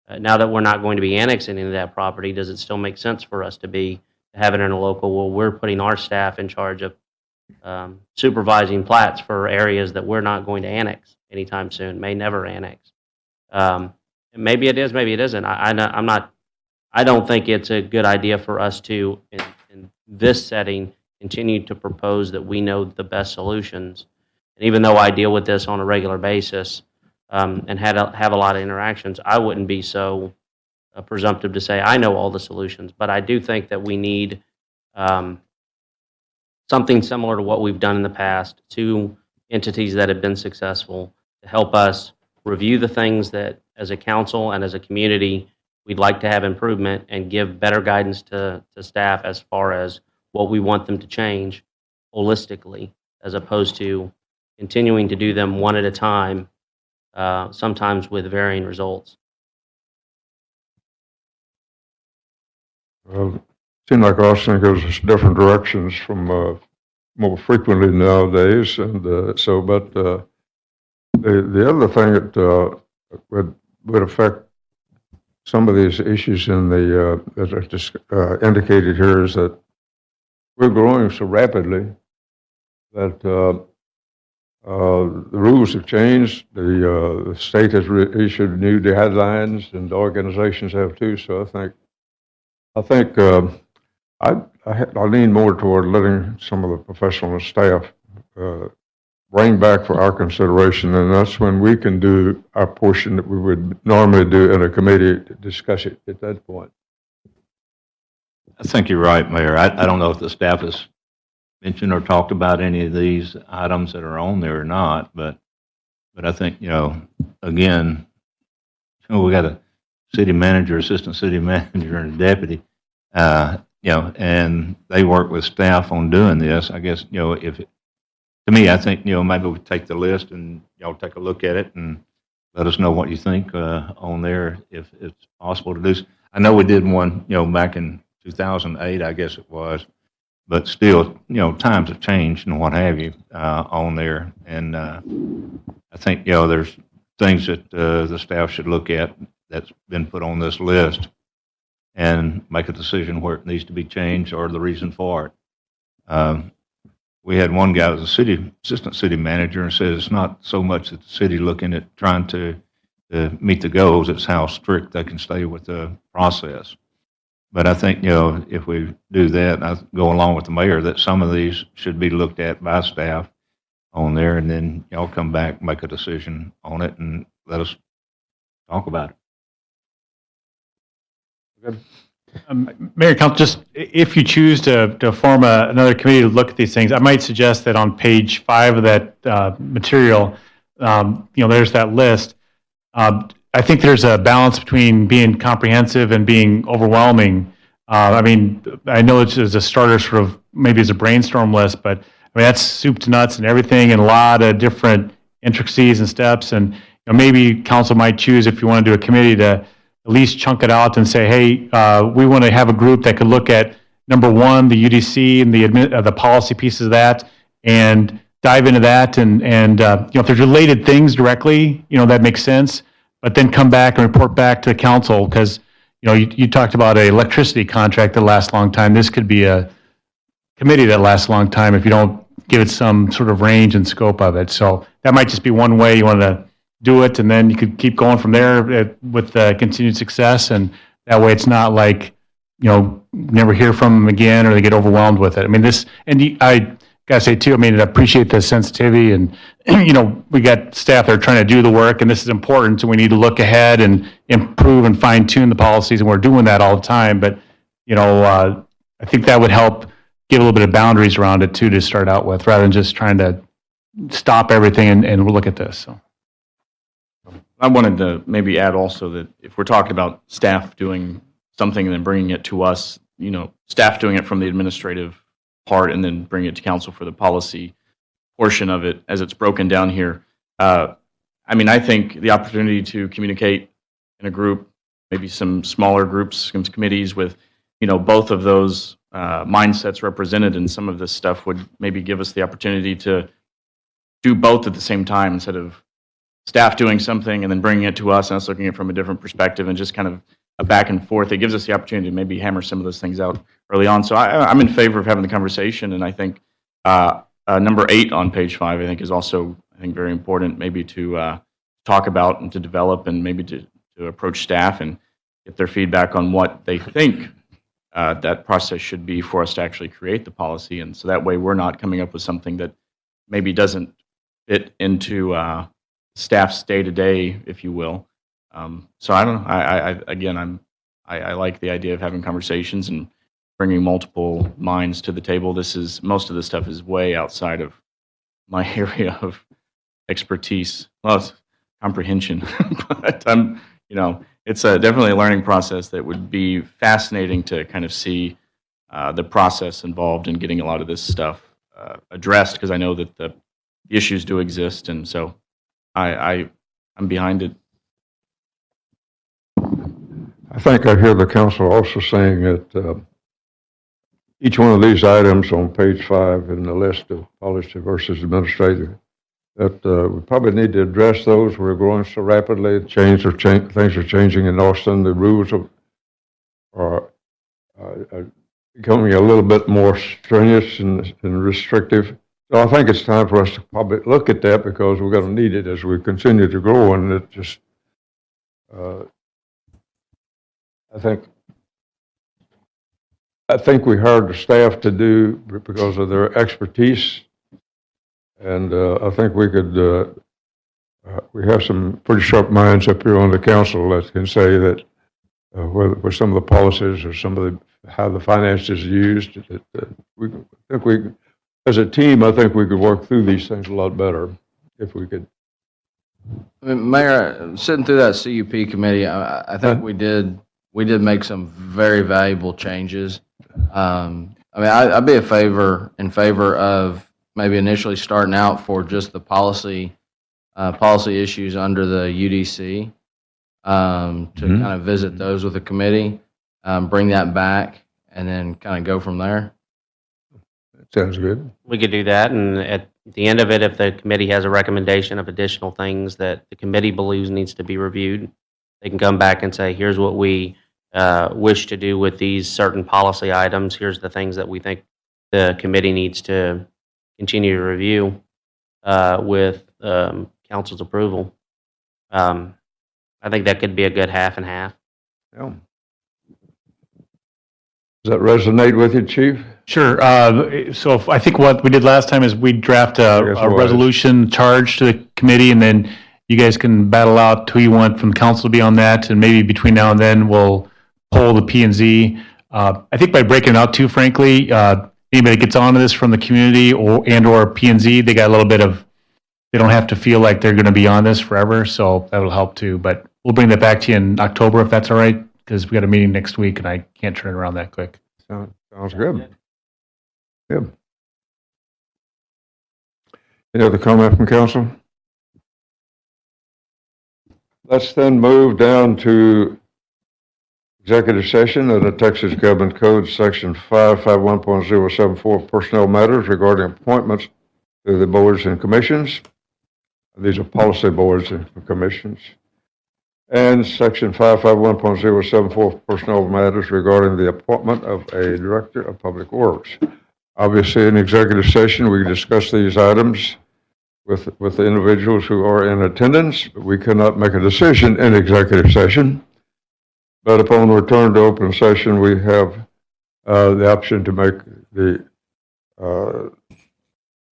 going to be annexing into that property, does it still make sense for us to have an interlocal? Well, we're putting our staff in charge of supervising plats for areas that we're not going to annex anytime soon, may never annex. Maybe it is, maybe it isn't. I don't think it's a good idea for us to, in this setting, continue to propose that we know the best solutions. And even though I deal with this on a regular basis and have a lot of interactions, I wouldn't be so presumptive to say I know all the solutions. But I do think that we need something similar to what we've done in the past, two entities that have been successful, to help us review the things that, as a council and as a community, we'd like to have improvement, and give better guidance to staff as far as what we want them to change holistically, as opposed to continuing to do them one at a time, sometimes with varying results. Well, it seems like Austin goes different directions from more frequently nowadays, and the other thing that would affect some of these issues in as I just indicated here, is that we're growing so rapidly that the rules have changed. The state has issued new guidelines, and the organizations have too. So I think I lean more toward letting some of the professional staff bring back for our consideration, and that's when we can do our portion that we would normally do in a committee to discuss it at that point. I think you're right, Mayor. I don't know if the staff has mentioned or talked about any of these items that are on there or not, but I think, again, we got a city manager, assistant city manager, and a deputy, and they work with staff on doing this. I guess, to me, I think, maybe we take the list and y'all take a look at it and let us know what you think on there, if it's possible to do. I know we did one, back in 2008, I guess it was, but still, times have changed and what have you on there. And I think, there's things that the staff should look at that's been put on this list and make a decision where it needs to be changed or the reason for it. We had one guy who was a assistant city manager and said it's not so much that the city looking at trying to meet the goals, it's how strict they can stay with the process. But I think, if we do that, I go along with the mayor that some of these should be looked at by staff on there, and then y'all come back, make a decision on it, and let us talk about it. Good. Mayor, Council, just if you choose to form another committee to look at these things, I might suggest that on page 5 of that material, there's that list. I think there's a balance between being comprehensive and being overwhelming. I know it's as a starter, sort of maybe as a brainstorm list, but that's soup to nuts and everything, and a lot of different intricacies and steps. And maybe council might choose, if you want to do a committee, to at least chunk it out and say, hey, we want to have a group that could look at, number one, the UDC and the policy pieces of that, and dive into that and if there's related things directly, that makes sense, but then come back and report back to the council because, you talked about an electricity contract that lasts a long time. This could be a committee that lasts a long time if you don't give it some sort of range and scope of it. So that might just be one way you want to do it, and then you could keep going from there with continued success, and that way it's not like, never hear from them again or they get overwhelmed with it. I mean, I gotta say too, I appreciate the sensitivity and, we got staff that are trying to do the work and this is important, so we need to look ahead and improve and fine tune the policies, and we're doing that all the time. But, I think that would help give a little bit of boundaries around it too to start out with, rather than just trying to stop everything and look at this. So. I wanted to maybe add also that if we're talking about staff doing something and then bringing it to us, staff doing it from the administrative part and then bringing it to council for the policy portion of it as it's broken down here. I think the opportunity to communicate in a group, maybe some smaller groups, some committees with, both of those mindsets represented in some of this stuff would maybe give us the opportunity to do both at the same time instead of staff doing something and then bringing it to us and us looking at it from a different perspective and just kind of a back and forth. It gives us the opportunity to maybe hammer some of those things out early on. So I'm in favor of having the conversation, and I think number 8 on page 5, I think, is also, very important maybe to talk about and to develop and maybe to approach staff and get their feedback on what they think that process should be for us to actually create the policy. And so that way we're not coming up with something that maybe doesn't fit into staff's day-to-day, if you will. So I don't know. I like the idea of having conversations and bringing multiple minds to the table. Most of this stuff is way outside of my area of expertise. Well, it's comprehension, but it's definitely a learning process that would be fascinating to kind of see the process involved in getting a lot of this stuff addressed, because I know that the issues do exist, and so I'm behind it. I think I hear the council also saying that each one of these items on page 5 in the list of policy versus administrative, that we probably need to address those. We're growing so rapidly, things are changing in Austin. The rules are becoming a little bit more strenuous and restrictive. So I think it's time for us to probably look at that, because we're going to need it as we continue to grow. And it just, I think we hired the staff to do because of their expertise, and I think we could. We have some pretty sharp minds up here on the council that can say that where some of the policies or some of how the finance is used, as a team, I think we could work through these things a lot better if we could. Mayor, sitting through that CUP committee, I think we did make some very valuable changes. I'd be in favor of maybe initially starting out for just the policy issues under the UDC, to kind of visit those with the committee, bring that back, and then kind of go from there. Sounds good. We could do that, and at the end of it, if the committee has a recommendation of additional things that the committee believes needs to be reviewed, they can come back and say, here's what we wish to do with these certain policy items. Here's the things that we think the committee needs to continue to review with council's approval. I think that could be a good half and half. Yeah. Does that resonate with you, Chief? Sure. So I think what we did last time is we draft a resolution charge to the committee, and then you guys can battle out who you want from the council to be on that, and maybe between now and then we'll poll the P&Z. I think by breaking it out too, frankly, anybody that gets onto this from the community or P&Z, they got a little bit of, they don't have to feel like they're going to be on this forever, so that'll help too. But we'll bring that back to you in October if that's all right, because we got a meeting next week and I can't turn it around that quick. Sounds good. Good. Any other comment from council? Let's then move down to executive session of the Texas Government Code, Section 551.074, personnel matters regarding appointments to the boards and commissions. These are policy boards and commissions. And Section 551.074 personnel matters regarding the appointment of a Director of Public Works. Obviously, in executive session, we discuss these items with the individuals who are in attendance. We cannot make a decision in executive session. But upon return to open session, we have the option to make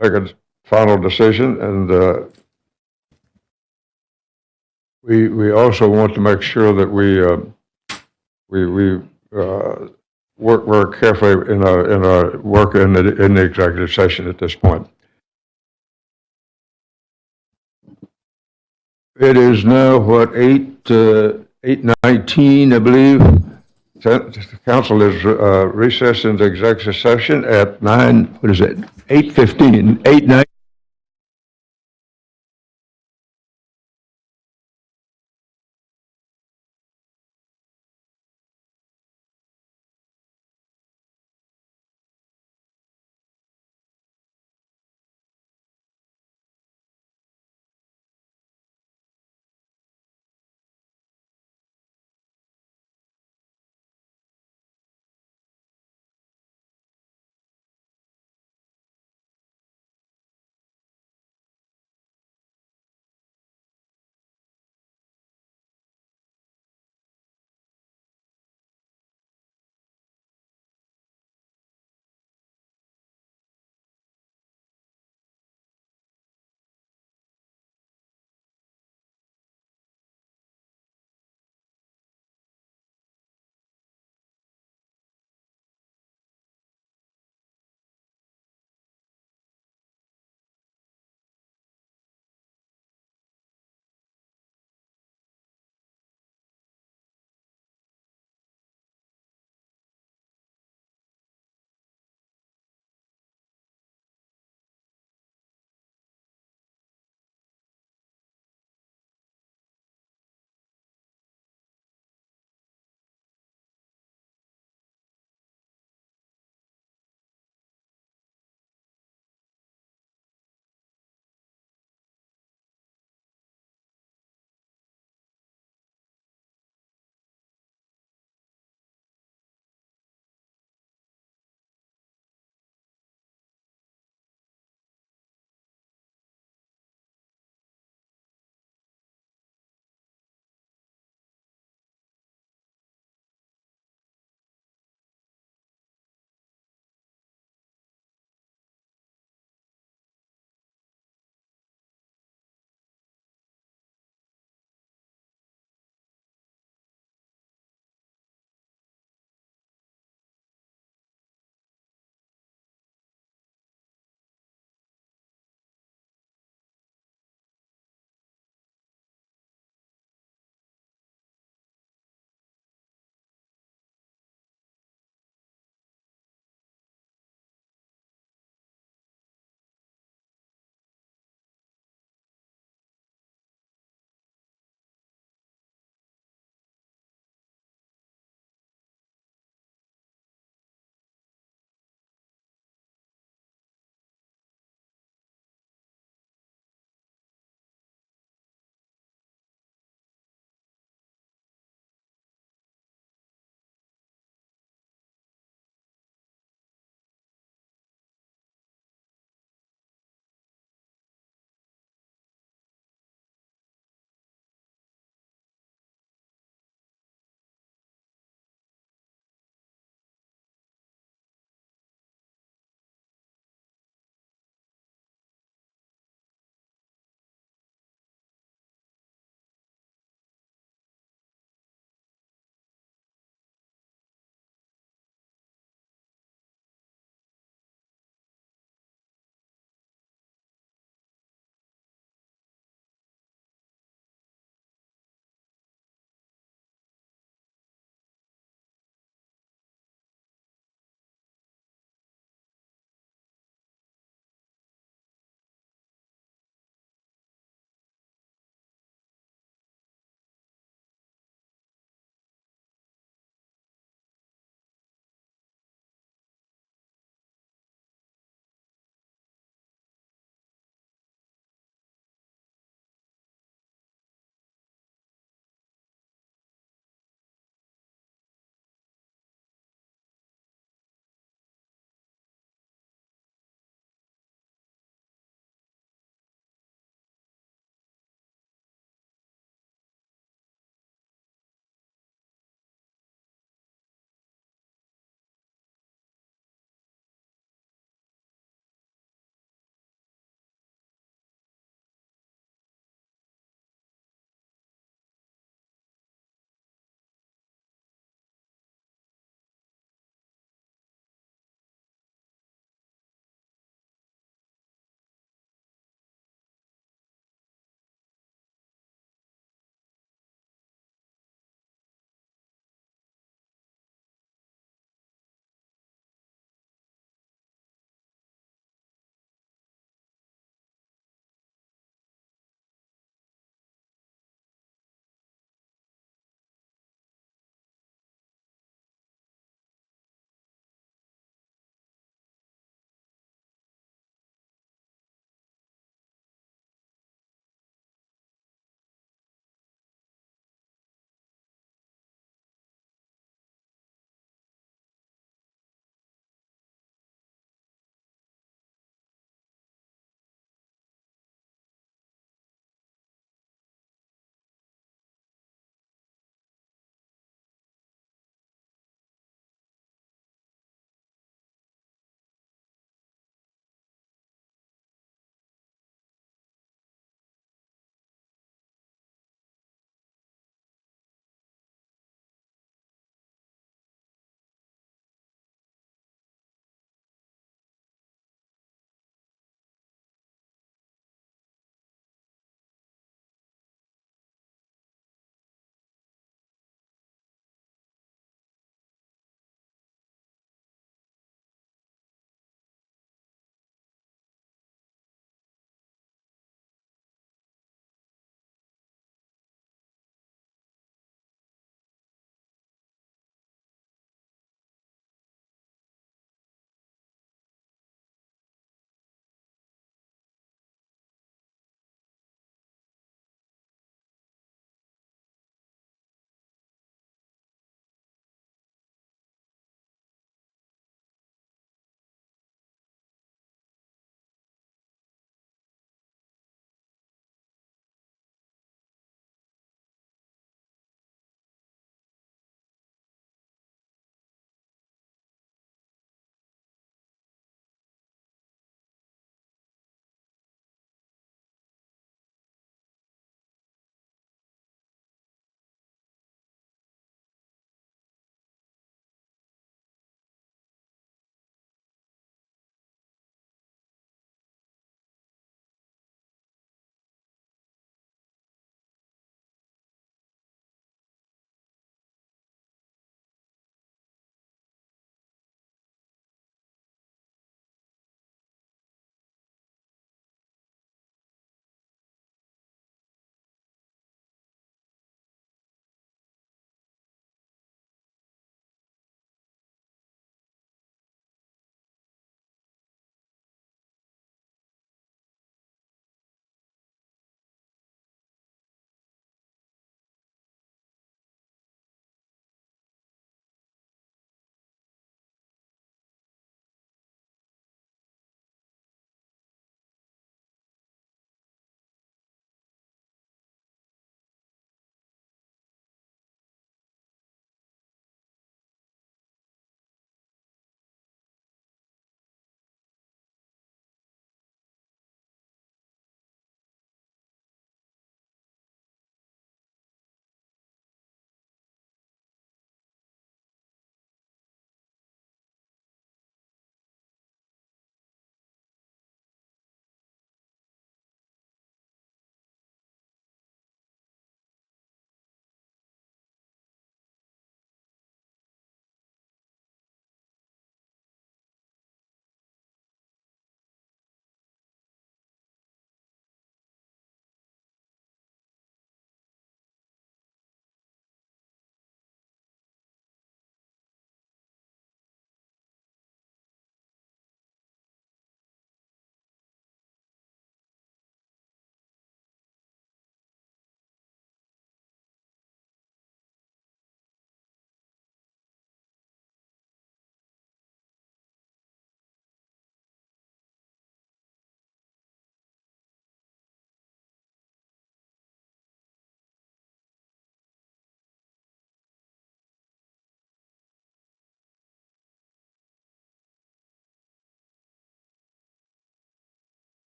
a final decision. And we also want to make sure that we work very carefully in our work in the executive session at this point. It is now, 8:19, I believe. The council is recessed into executive session at 8:15, 8:19.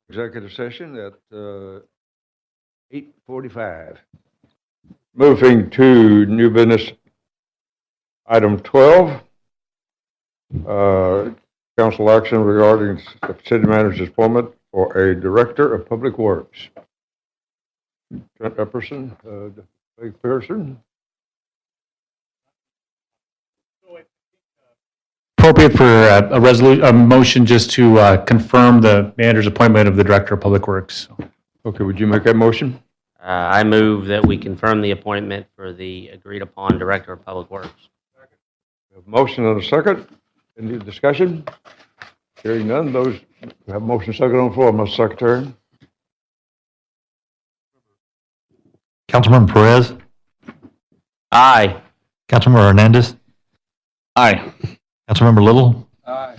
executive session at 8:45. Moving to new business, item 12, council action regarding the city manager's appointment for a director of public works. Trent Epperson, Blake Pearson. Appropriate for a motion just to confirm the manager's appointment of the Director of Public Works. Okay, would you make that motion? I move that we confirm the appointment for the agreed-upon Director of Public Works. We have a motion and a second. Any discussion? Hearing none, those who have motion second on the floor, Mr. Secretary. Councilmember Perez, Aye. Councilmember Hernandez, Aye. Councilmember Little, Aye.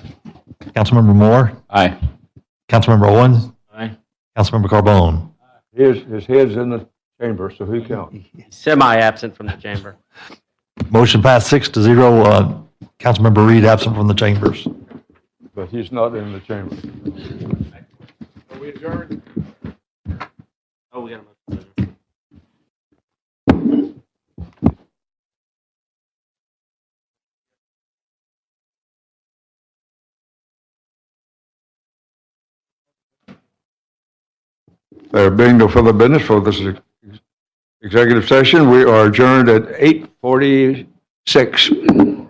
Councilmember Moore, Aye. Councilmember Owens, Aye. Councilmember Carbone. His head's in the chamber, so he counts. Semi-absent from the chamber. Motion passed 6-0. Councilmember Reed absent from the chambers. But he's not in the chamber. Are we adjourned? Oh, we got a motion. There being no further business for this executive session, we are adjourned at 8:46.